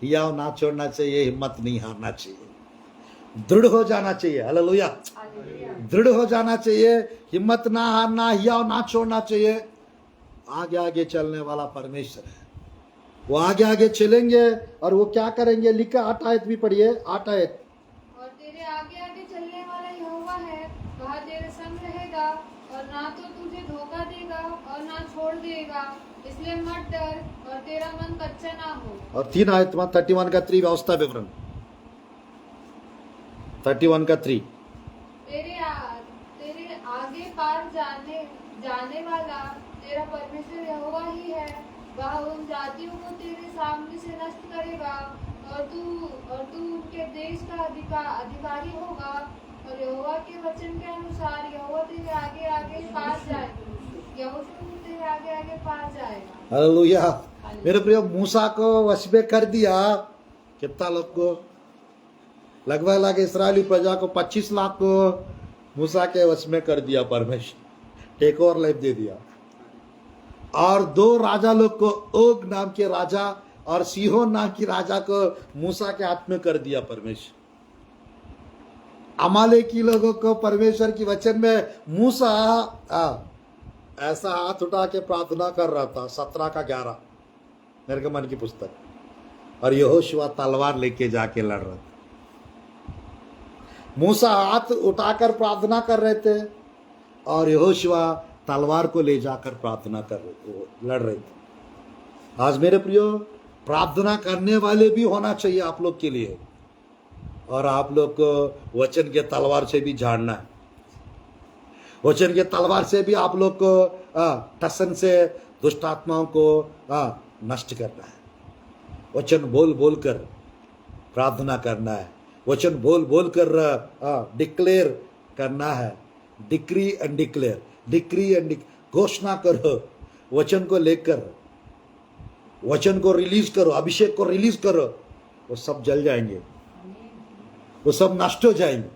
हियाव ना छोड़ना चाहिए, हिम्मत नहीं हारना चाहिए, दृढ़ हो जाना चाहिए। हालेलुया। दृढ़ हो जाना चाहिए, हिम्मत ना हारना, हियाव ना छोड़ना चाहिए। आगे आगे चलने वाला परमेश्वर है, वो आगे आगे चलेंगे और वो क्या करेंगे, लिखा 8 आयत भी पढ़िए, 8 आयत। और तेरे आगे आगे चलने वाला यहोवा है, वह तेरे संग रहेगा और ना तो तुझे धोखा देगा और ना छोड़ देगा, इसलिए मत डर और तेरा मन कच्चा ना हो। और 3 आयत में 31 का 3 व्यवस्था विवरण 31 का 3। तेरे आगे पार जाने वाला तेरा परमेश्वर यहोवा ही है। वह उन जातियों को तेरे सामने से नष्ट करेगा और तू उनके देश का अधिकारी होगा। और यहोवा के वचन के अनुसार यहोवा तेरे आगे आगे पार जाएगा, यहोशू तेरे आगे आगे पार जाएगा। हालेलुया। मेरे प्रिय, मूसा को वश में कर दिया, कितना लोग को, लगभग इस्राएली प्रजा को 25 लाख को मूसा के वश में कर दिया परमेश्वर, टेक ओवर लाइफ दे दिया। और 2 राजा लोग को, ओग नाम के राजा और सीहोन नाम की राजा को मूसा के हाथ में कर दिया परमेश्वर। अमालेकी लोगों को परमेश्वर की वचन में मूसा ऐसा हाथ उठा के प्रार्थना कर रहा था, 17 का 11 निर्गमन की पुस्तक, और यहोशुआ तलवार लेके जाके लड़ रहा था। मूसा हाथ उठाकर प्रार्थना कर रहे थे और यहोशुआ तलवार को ले जाकर प्रार्थना कर रहे, लड़ रहे थे। आज मेरे प्रियो, प्रार्थना करने वाले भी होना चाहिए आप लोग के लिए, और आप लोग को वचन के तलवार से भी झाड़ना है। वचन के तलवार से भी आप लोग को टसन से दुष्ट आत्माओं को नष्ट करना है। वचन बोल बोल कर प्रार्थना करना है, वचन बोल बोल कर डिक्लेयर करना है, decree and declare, decree and घोषणा करो, वचन को लेकर, वचन को रिलीज करो, अभिषेक को रिलीज करो, वो सब जल जाएंगे, वो सब नष्ट हो जाएंगे।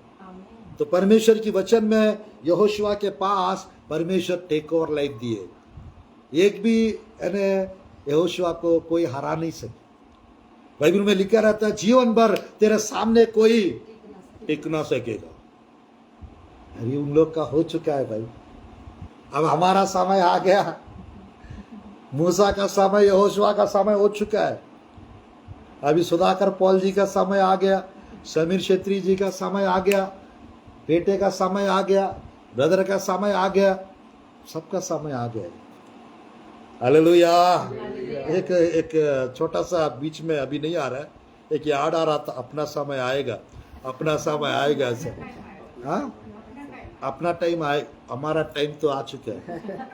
तो परमेश्वर की वचन में यहोशुआ के पास परमेश्वर टेक ओवर लाइफ दिए, एक भी यहोशुआ को कोई हरा नहीं सके। बाइबल में लिखा रहता है, जीवन भर तेरे सामने कोई टिक ना सकेगा। अरे उन लोग का हो चुका है भाई, अब हमारा समय आ गया। मूसा का समय, यहोशुआ का समय हो चुका है। अभी सुधाकर पॉल जी का समय आ गया, समीर क्षेत्री जी का समय आ गया, बेटे का समय आ गया, ब्रदर का समय आ गया, सबका समय आ गया। हालेलुया। एक छोटा सा बीच में अभी नहीं आ रहा है, एक याद आ रहा था, अपना समय आएगा, अपना समय आएगा ऐसे। हाँ, अपना टाइम आए, हमारा टाइम तो आ चुका है,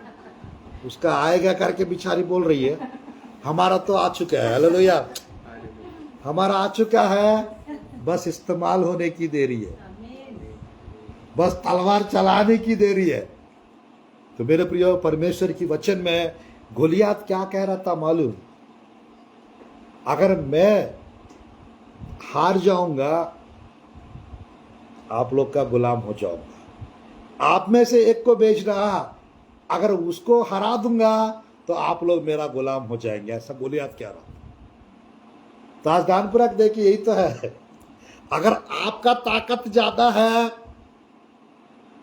उसका आएगा करके बिचारी बोल रही है, हमारा तो आ चुका है। हालेलुया, हमारा आ चुका है, बस इस्तेमाल होने की देरी है, बस तलवार चलाने की देरी है। तो मेरे प्रिय, परमेश्वर की वचन में गोलियात क्या कह रहा था मालूम? अगर मैं हार जाऊंगा, आप लोग का गुलाम हो जाऊंगा। आप में से एक को बेचना, अगर उसको हरा दूंगा तो आप लोग मेरा गुलाम हो जाएंगे, ऐसा गोलियात कह रहा। तो आज ध्यानपूर्वक देखिए, यही तो है। अगर आपका ताकत ज्यादा है,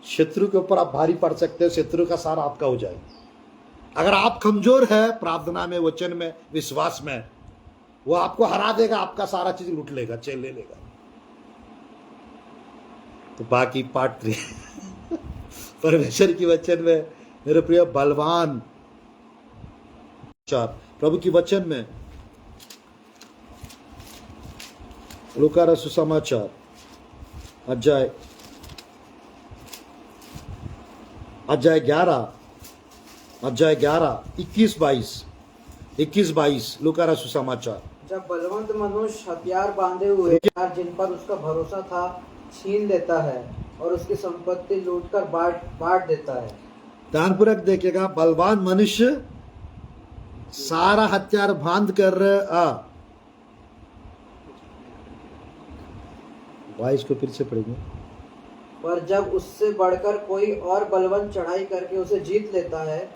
शत्रु के ऊपर आप भारी पड़ सकते हो, शत्रु का सारा आपका हो जाएगा। अगर आप कमजोर है प्रार्थना में, वचन में, विश्वास में, वो आपको हरा देगा, आपका सारा चीज लूट लेगा, चेल ले लेगा। तो बाकी पार्ट 3 परमेश्वर की वचन में मेरे प्रिय बलवान 4 प्रभु की वचन में लूका रचित सुसमाचार अध्याय 11 21-22 लूका रचित सुसमाचार। जब बलवंत मनुष्य हथियार बांधे हुए जिन पर उसका भरोसा था छीन लेता है और उसकी संपत्ति लूटकर बांट देता है। ध्यानपूर्वक देखिएगा, बलवान मनुष्य सारा हथियार बांध कर, वाइस को फिर से पढ़ेंगे। पर जब उससे बढ़कर कोई और बलवंत चढ़ाई करके उसे जीत लेता है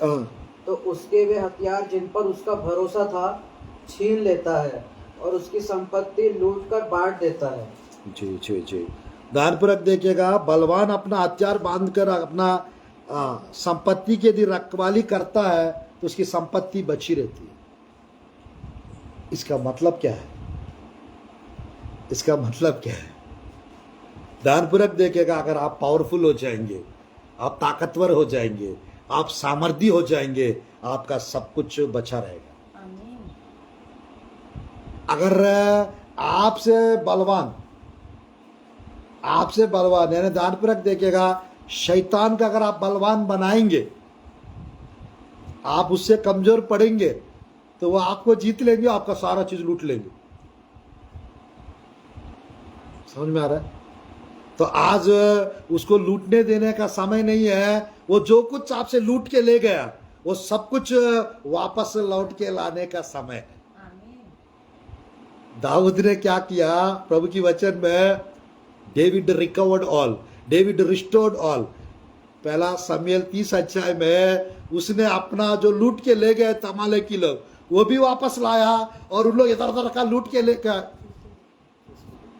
तो उसके वे हथियार जिन पर उसका भरोसा था छीन लेता है और उसकी संपत्ति लूटकर बांट देता है। जी जी जी, ध्यानपूर्वक देखिएगा, बलवान अपना हथियार बांधकर अपना संपत्ति की यदि रखवाली करता है तो उसकी संपत्ति बची रहती है। इसका मतलब क्या है? इसका मतलब क्या है? ध्यानपूर्वक देखिएगा, अगर आप पावरफुल हो जाएंगे, आप ताकतवर हो जाएंगे, आप सामर्थ्य हो जाएंगे, आपका सब कुछ बचा रहेगा। अगर आपसे बलवान यानी ध्यानपूर्वक देखिएगा, शैतान का अगर आप बलवान बनाएंगे, आप उससे कमजोर पड़ेंगे तो वो आपको जीत लेंगे, आपका सारा चीज लूट लेंगे। समझ में आ रहा है? तो आज उसको लूटने देने का समय नहीं है। वो जो कुछ आपसे लूट के ले गया, वो सब कुछ वापस लौट के लाने का समय है। दाऊद ने क्या किया? प्रभु की वचन में, David recovered all, David restored all. पहला शमूएल 30 अध्याय में उसने अपना जो लूट के ले गए तमालेकी लोग, वो भी वापस लाया, और उन लोग इधर उधर का लूट के लेकर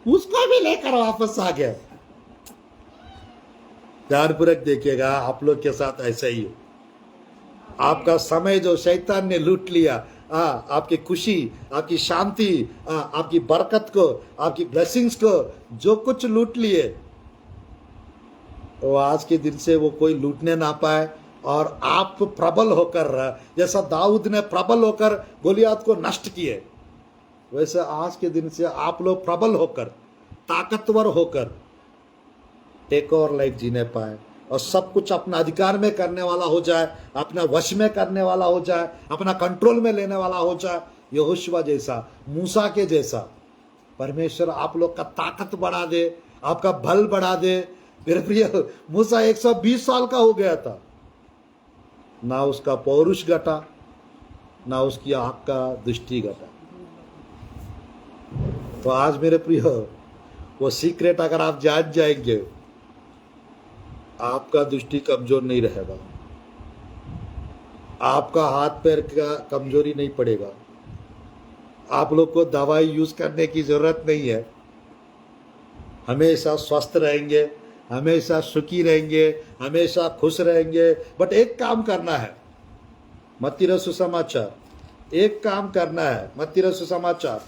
उसको भी लेकर वापस आ गया। ध्यानपूर्वक देखिएगा, आप लोग के साथ ऐसा ही हो। आपका समय जो शैतान ने लूट लिया, आपकी खुशी, आपकी शांति, आपकी बरकत को, आपकी ब्लेसिंग्स को जो कुछ लूट लिए, तो आज के दिन से वो कोई लूटने ना पाए, और आप प्रबल होकर, जैसा दाऊद ने प्रबल होकर गोलियात को नष्ट किए, वैसे आज के दिन से आप लोग प्रबल होकर, ताकतवर होकर एक और लाइफ जीने पाए, और सब कुछ अपना अधिकार में करने वाला हो जाए, अपना वश में करने वाला हो जाए, अपना कंट्रोल में लेने वाला हो जाए। यहोशुआ जैसा, मूसा के जैसा परमेश्वर आप लोग का ताकत बढ़ा दे, आपका बल बढ़ा दे। मेरे प्रिय, मूसा 120 साल का हो गया था, ना उसका पौरुष घटा, ना उसकी आंख का दृष्टि घटा। तो आज मेरे प्रिय, वो सीक्रेट अगर आप जान जाएंगे, आपका दृष्टि कमजोर नहीं रहेगा, आपका हाथ पैर का कमजोरी नहीं पड़ेगा, आप लोग को दवाई यूज करने की जरूरत नहीं है, हमेशा स्वस्थ रहेंगे, हमेशा सुखी रहेंगे, हमेशा खुश रहेंगे। बट एक काम करना है, मत्ती रसू समाचार, एक काम करना है, मत्ती रसू समाचार,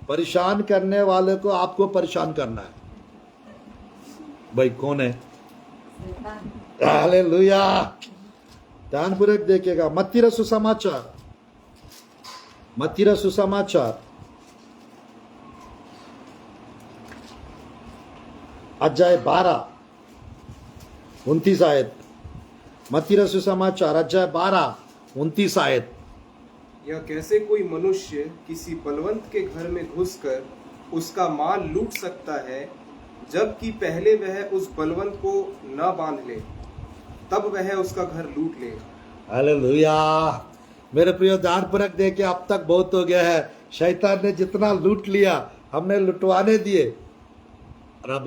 परेशान करने वाले को आपको परेशान करना है। भाई कौन है? हालेलुया। ध्यानपूर्वक देखिएगा, मत्ती रसू समाचार, मत्ती रसू समाचार अध्याय 12 29 आयत। मत्ती रसू समाचार अध्याय 12 29 आयत। यह कैसे कोई मनुष्य किसी बलवंत के घर में घुसकर उसका माल लूट सकता है, जबकि पहले वह उस बलवंत को न बांध ले, तब वह उसका घर लूट ले। हालेलुया। मेरे प्रिय ध्यानपूर्वक देखे, अब तक बहुत हो गया है। शैतान ने जितना लूट लिया हमने लुटवाने दिए, और अब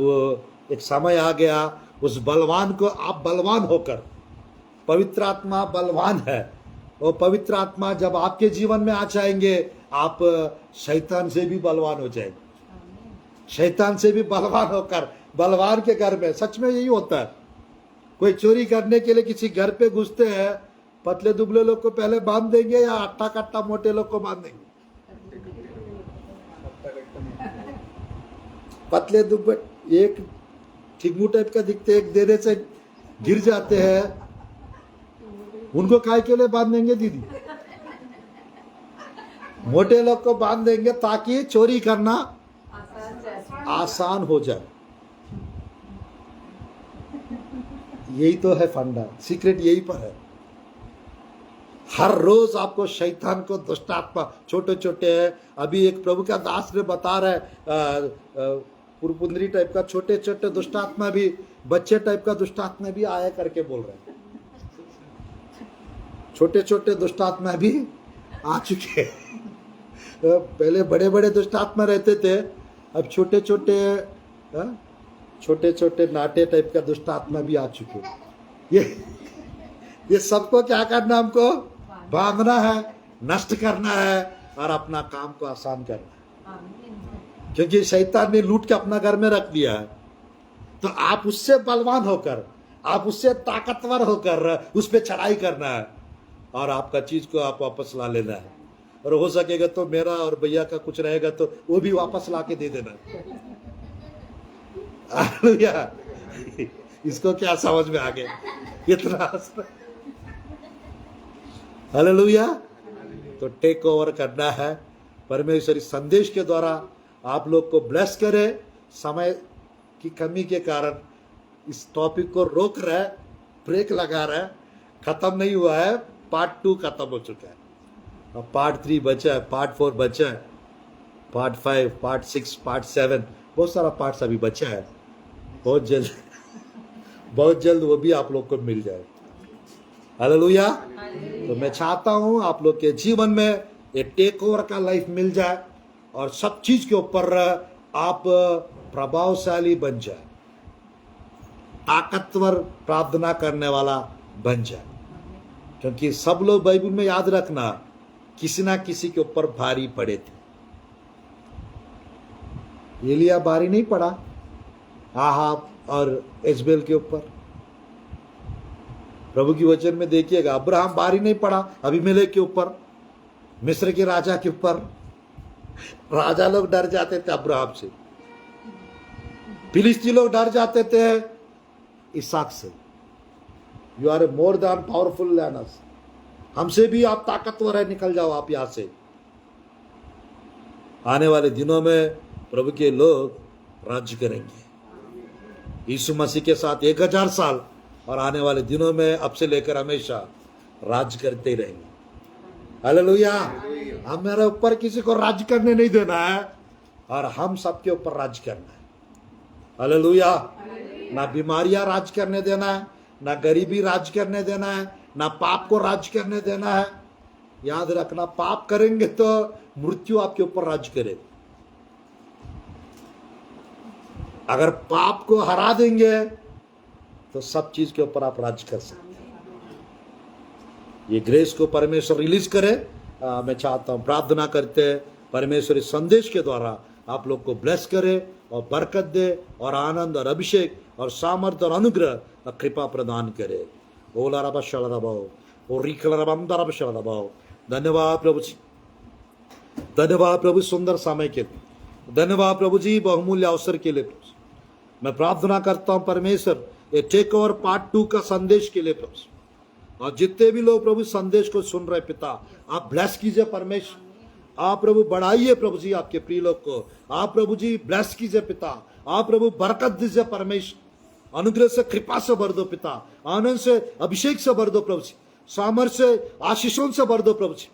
एक समय आ गया उस बलवान को, आप बलवान होकर, पवित्र आत्मा बलवान है, वो पवित्र आत्मा जब आपके जीवन में आ जाएंगे, आप शैतान से भी बलवान हो जाएंगे। शैतान से भी बलवान होकर बलवान के घर में, सच में यही होता है। कोई चोरी करने के लिए किसी घर पे घुसते हैं, पतले दुबले लोग को पहले बांध देंगे या अट्टा कट्टा मोटे लोग को बांध देंगे? पतले दुबले एक ठिगमू टाइप का दिखते, एक देने से गिर जाते हैं, उनको काय के लिए बांध देंगे दीदी? मोटे लोग को बांध देंगे ताकि चोरी करना आसान हो जाए। यही तो है फंडा, सीक्रेट यही पर है। हर रोज आपको शैतान को, दुष्ट आत्मा, छोटे छोटे है। अभी एक प्रभु का दास ने बता रहा है, पुरपुंदरी टाइप का छोटे छोटे दुष्ट आत्मा भी, बच्चे टाइप का दुष्ट आत्मा भी आया करके बोल रहे हैं। छोटे छोटे दुष्ट आत्मा भी आ चुके हैं। पहले बड़े बड़े दुष्ट आत्मा रहते थे, अब छोटे छोटे नाटे टाइप का दुष्ट आत्मा भी आ चुके हैं। ये सबको क्या करना, हमको बांधना है, नष्ट करना है और अपना काम को आसान करना है। क्योंकि शैतान ने लूट के अपना घर में रख दिया है, तो आप उससे बलवान होकर, आप उससे ताकतवर होकर उस पर चढ़ाई करना है और आपका चीज को आप वापस ला लेना है। और हो सकेगा तो मेरा और भैया का कुछ रहेगा तो वो भी वापस ला के दे देना। हालेलुया। इसको क्या समझ में आ गया? इतना हालेलुया। तो टेक ओवर करना है। परमेश्वर इस संदेश के द्वारा आप लोग को ब्लेस करे। समय की कमी के कारण इस टॉपिक को रोक रहा है, ब्रेक लगा रहा है, खत्म नहीं हुआ है। पार्ट 2 खत्म हो चुका है, अब पार्ट 3 बचा है, पार्ट 4 बचा है, पार्ट 5, पार्ट 6, पार्ट 7, बहुत सारा पार्ट्स अभी बचा है। बहुत जल्द वो भी आप लोग को मिल जाए। हालेलुया। तो मैं चाहता हूं आप लोग के जीवन में एक टेक ओवर का लाइफ मिल जाए और सब चीज के ऊपर आप प्रभावशाली बन जाए, ताकतवर प्रार्थना करने वाला बन जाए। क्योंकि सब लोग बाइबल में, याद रखना, किसी ना किसी के ऊपर भारी पड़े थे। एलिया भारी नहीं पड़ा आहाब और इजबेल के ऊपर। प्रभु की वचन में देखिएगा, अब्राहम भारी नहीं पड़ा अबीमेलेक के ऊपर, मिस्र के राजा के ऊपर। राजा लोग डर जाते थे अब्राहम से, फिलिस्ती लोग डर जाते थे इसहाक से। You are more than powerful than us, हमसे भी आप ताकतवर है, निकल जाओ आप यहां से। आने वाले दिनों में प्रभु के लोग राज्य करेंगे यीशु मसीह के साथ 1000 साल, और आने वाले दिनों में अब से लेकर हमेशा राज्य करते ही रहेंगे। हालेलुया। हमारे ऊपर किसी को राज्य करने नहीं देना है और हम सबके ऊपर राज्य करना है। हालेलुया। ना बीमारियां राज करने देना है, ना गरीबी राज करने देना है, ना पाप को राज करने देना है। याद रखना, पाप करेंगे तो मृत्यु आपके ऊपर राज करेगी। अगर पाप को हरा देंगे तो सब चीज के ऊपर आप राज कर सकते हैं। ये ग्रेस को परमेश्वर रिलीज करे। मैं चाहता हूं, प्रार्थना करते हैं, परमेश्वर इस संदेश के द्वारा आप लोग को ब्लेस करे और बरकत दे और आनंद और अभिषेक और सामर्थ्य और अनुग्रह और कृपा प्रदान करे। ओला रबा शलरबाओ और रिकल रबम दरब शलरबाओ। धन्यवाद प्रभु जी, धन्यवाद प्रभु सुंदर समय के लिए, धन्यवाद प्रभु जी बहुमूल्य अवसर के लिए। प्रभु मैं प्रार्थना करता हूं परमेश्वर ये टेक ओवर पार्ट 2 का संदेश के लिए प्रभु, और जितने भी लोग प्रभु संदेश को सुन रहे पिता आप ब्लेस कीजिए परमेश्वर, आप प्रभु बढ़ाइए प्रभु जी आपके प्रिय लोग को, आप प्रभु जी ब्लेस कीजिए पिता, आप प्रभु बरकत दीजिए परमेश्वर, अनुग्रह से कृपा से भर दो पिता, आनंद से अभिषेक से भर दो प्रभु जी, सामर्थ्य से आशीषों से भर दो प्रभु जी।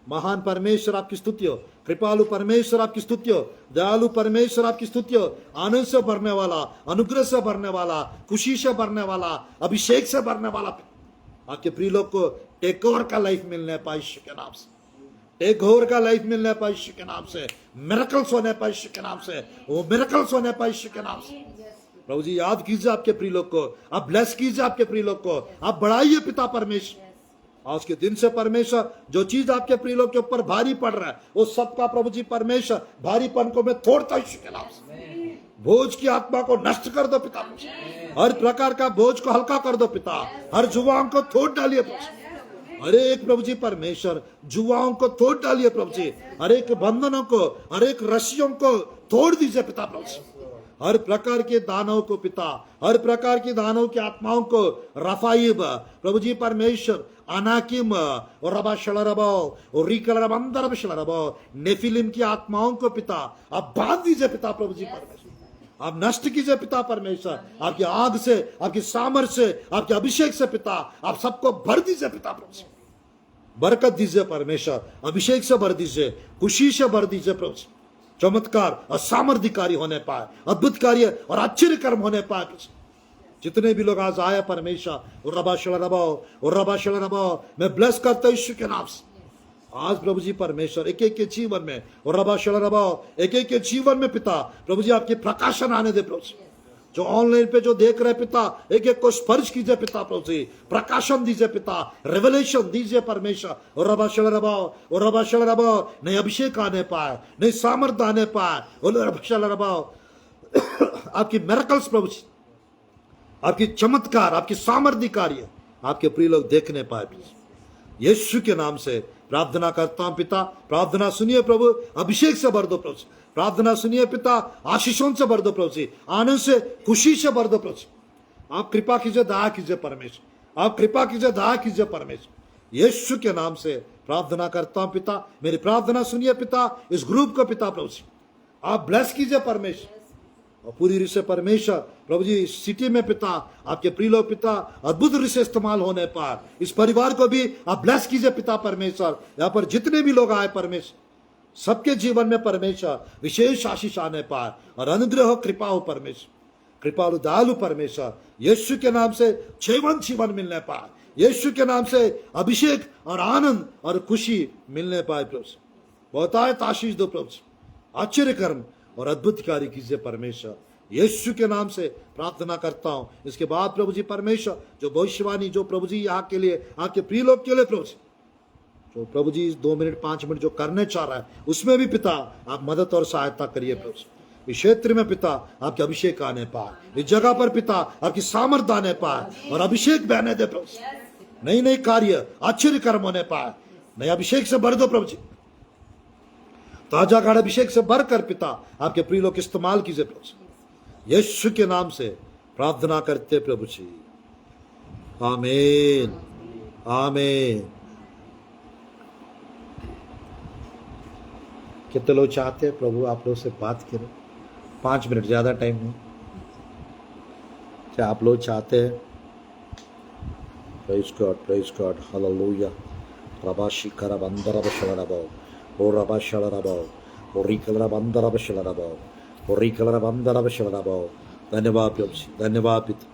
महान परमेश्वर आपकी स्तुति हो, कृपालु परमेश्वर आपकी स्तुति हो, दयालु परमेश्वर आपकी स्तुति हो, आनंद से भरने वाला, अनुग्रह से भरने वाला, खुशी से भरने वाला, अभिषेक से भरने वाला आपके प्रिय लोग को टेक ओवर का लाइफ मिलने पाए यीशु के नाम से, टेक ओवर का लाइफ मिलने पाए यीशु के नाम से, मिरेकल्स होने पाए यीशु के नाम से, वो मिरेकल्स होने पाए यीशु के नाम से। प्रभु जी याद कीजिए आपके प्रिय लोग को, आप ब्लेस कीजिए आपके प्रिय लोग को, आप बढ़ाइए पिता परमेश्वर। आज के दिन से परमेश्वर जो चीज आपके प्रिय लोग के ऊपर भारी पड़ रहा है वो सबका प्रभु जी परमेश्वर भारीपन को मैं तोड़ता यीशु के नाम से। बोझ की आत्मा को नष्ट कर दो पिता, हर प्रकार का बोझ को हल्का कर दो पिता, हर जुआओं को तोड़ डालिए प्रभु, हर एक प्रभु जी परमेश्वर जुआओं को तोड़ डालिए प्रभु जी, हर एक बंधनों को, हर एक रस्सियों को तोड़ दीजिए पिता प्रभु जी, हर प्रकार के दानव को पिता, हर प्रकार की दानव की आत्माओं को रफाइब प्रभु जी परमेश्वर, अनाकिम और रबा शलरबाओ और रिकल रबंदर शलरबाओ, नेफिलिम की आत्माओं को पिता आप बांध दीजिए पिता प्रभु जी परमेश्वर, आप नष्ट कीजिए पिता परमेश्वर, आपकी आग से, आपकी सामर्थ्य से, आपके अभिषेक से पिता आप सबको भर दीजिए पिता प्रभु जी, बरकत दीजिए परमेश्वर, अभिषेक से भर दीजिए, खुशी से भर दीजिए प्रभु जी, चमत्कार और सामर्थ्यकारी होने पाए, अद्भुत कार्य और आश्चर्य कर्म होने पाए। जितने भी लोग आज आए परमेश्वर और रबा शलरबाओ मैं ब्लेस करता हूं यीशु के नाम से। आज प्रभु जी परमेश्वर एक एक के जीवन में और रबा शलरबाओ एक एक के जीवन में पिता प्रभु जी आपकी प्रकाशन आने दे प्रभु जी, जो ऑनलाइन पे जो देख रहे पिता एक एक को स्पर्श कीजिए पिता प्रभु जी, प्रकाशन दीजिए पिता, रेवलेशन दीजिए परमेश्वर और रबा शलरबाओ नए अभिषेक आने पाए, नई सामर्थ्य आने पाए और रबा शलरबाओ आपकी मिरेकल्स प्रभु जी, आपकी चमत्कार, आपकी सामर्थ्य कार्य आपके प्रिय लोग देखने पाए। यीशु के नाम से प्रार्थना करता हूं पिता, प्रार्थना सुनिए प्रभु, अभिषेक से भर दो प्रभु, प्रार्थना सुनिए पिता, आशीषों से भर दो प्रभु जी, आनंद से खुशी से भर दो प्रभु, आप कृपा कीजिए, दया कीजिए परमेश्वर, आप कृपा कीजिए, दया कीजिए परमेश्वर। यीशु के नाम से प्रार्थना करता हूं पिता, मेरी प्रार्थना सुनिए पिता, इस ग्रुप को पिता प्रभु जी आप ब्लेस कीजिए परमेश्वर, और पूरी रीति से परमेश्वर प्रभु जी इस सिटी में पिता आपके प्रिय लोग पिता अद्भुत रीति से इस्तेमाल होने पर इस परिवार को भी आप ब्लेस कीजिए पिता परमेश्वर, यहाँ पर जितने भी लोग आए परमेश्वर सबके जीवन में परमेश्वर विशेष आशीष आने पाए और अनुग्रह हो, कृपा हो परमेश्वर, कृपालु दयालु परमेश्वर, यीशु के नाम से जीवन मिलने पाए, यीशु के नाम से अभिषेक और आनंद और खुशी मिलने पाए प्रभु, बहुतायत आशीष दो प्रभु, आश्चर्य कर्म और अद्भुत कार्य कीजिए परमेश्वर, यीशु के नाम से प्रार्थना करता हूं। इसके बाद प्रभु जी परमेश्वर जो भविष्यवाणी जो प्रभु जी यहाँ के लिए आपके प्रिय लोग के लिए प्रभु जी जो प्रभु जी 2 मिनट 5 मिनट जो करने चाह रहा है उसमें भी पिता आप मदद और सहायता करिए प्रभु, इस क्षेत्र में पिता आपके अभिषेक आने पाए, इस जगह पर पिता आपकी सामर्थ्य आने पाए और अभिषेक बहने दे प्रभु, नई नई कार्य आश्चर्य कर्म होने पाए, नए अभिषेक से भर दो प्रभु जी, ताजा गाढ़ अभिषेक से भरकर पिता आपके प्रिय लोग इस्तेमाल कीजिए प्रभु, यीशु के नाम से प्रार्थना करते प्रभु जी, आमीन आमीन। कितने लोग चाहते हैं प्रभु आप लोग से बात करें, 5 मिनट, ज्यादा टाइम नहीं, क्या आप लोग चाहते हैं? Praise God hallelujah. रबा शिखर बंदर बशलरबाओ ओ रबा शलरबाओ ओ रिकलर बंदर बशलरबाओ ओ रिकलर बंदर बशलरबाओ। धन्यवाद प्रभु जी, धन्यवाद पिता।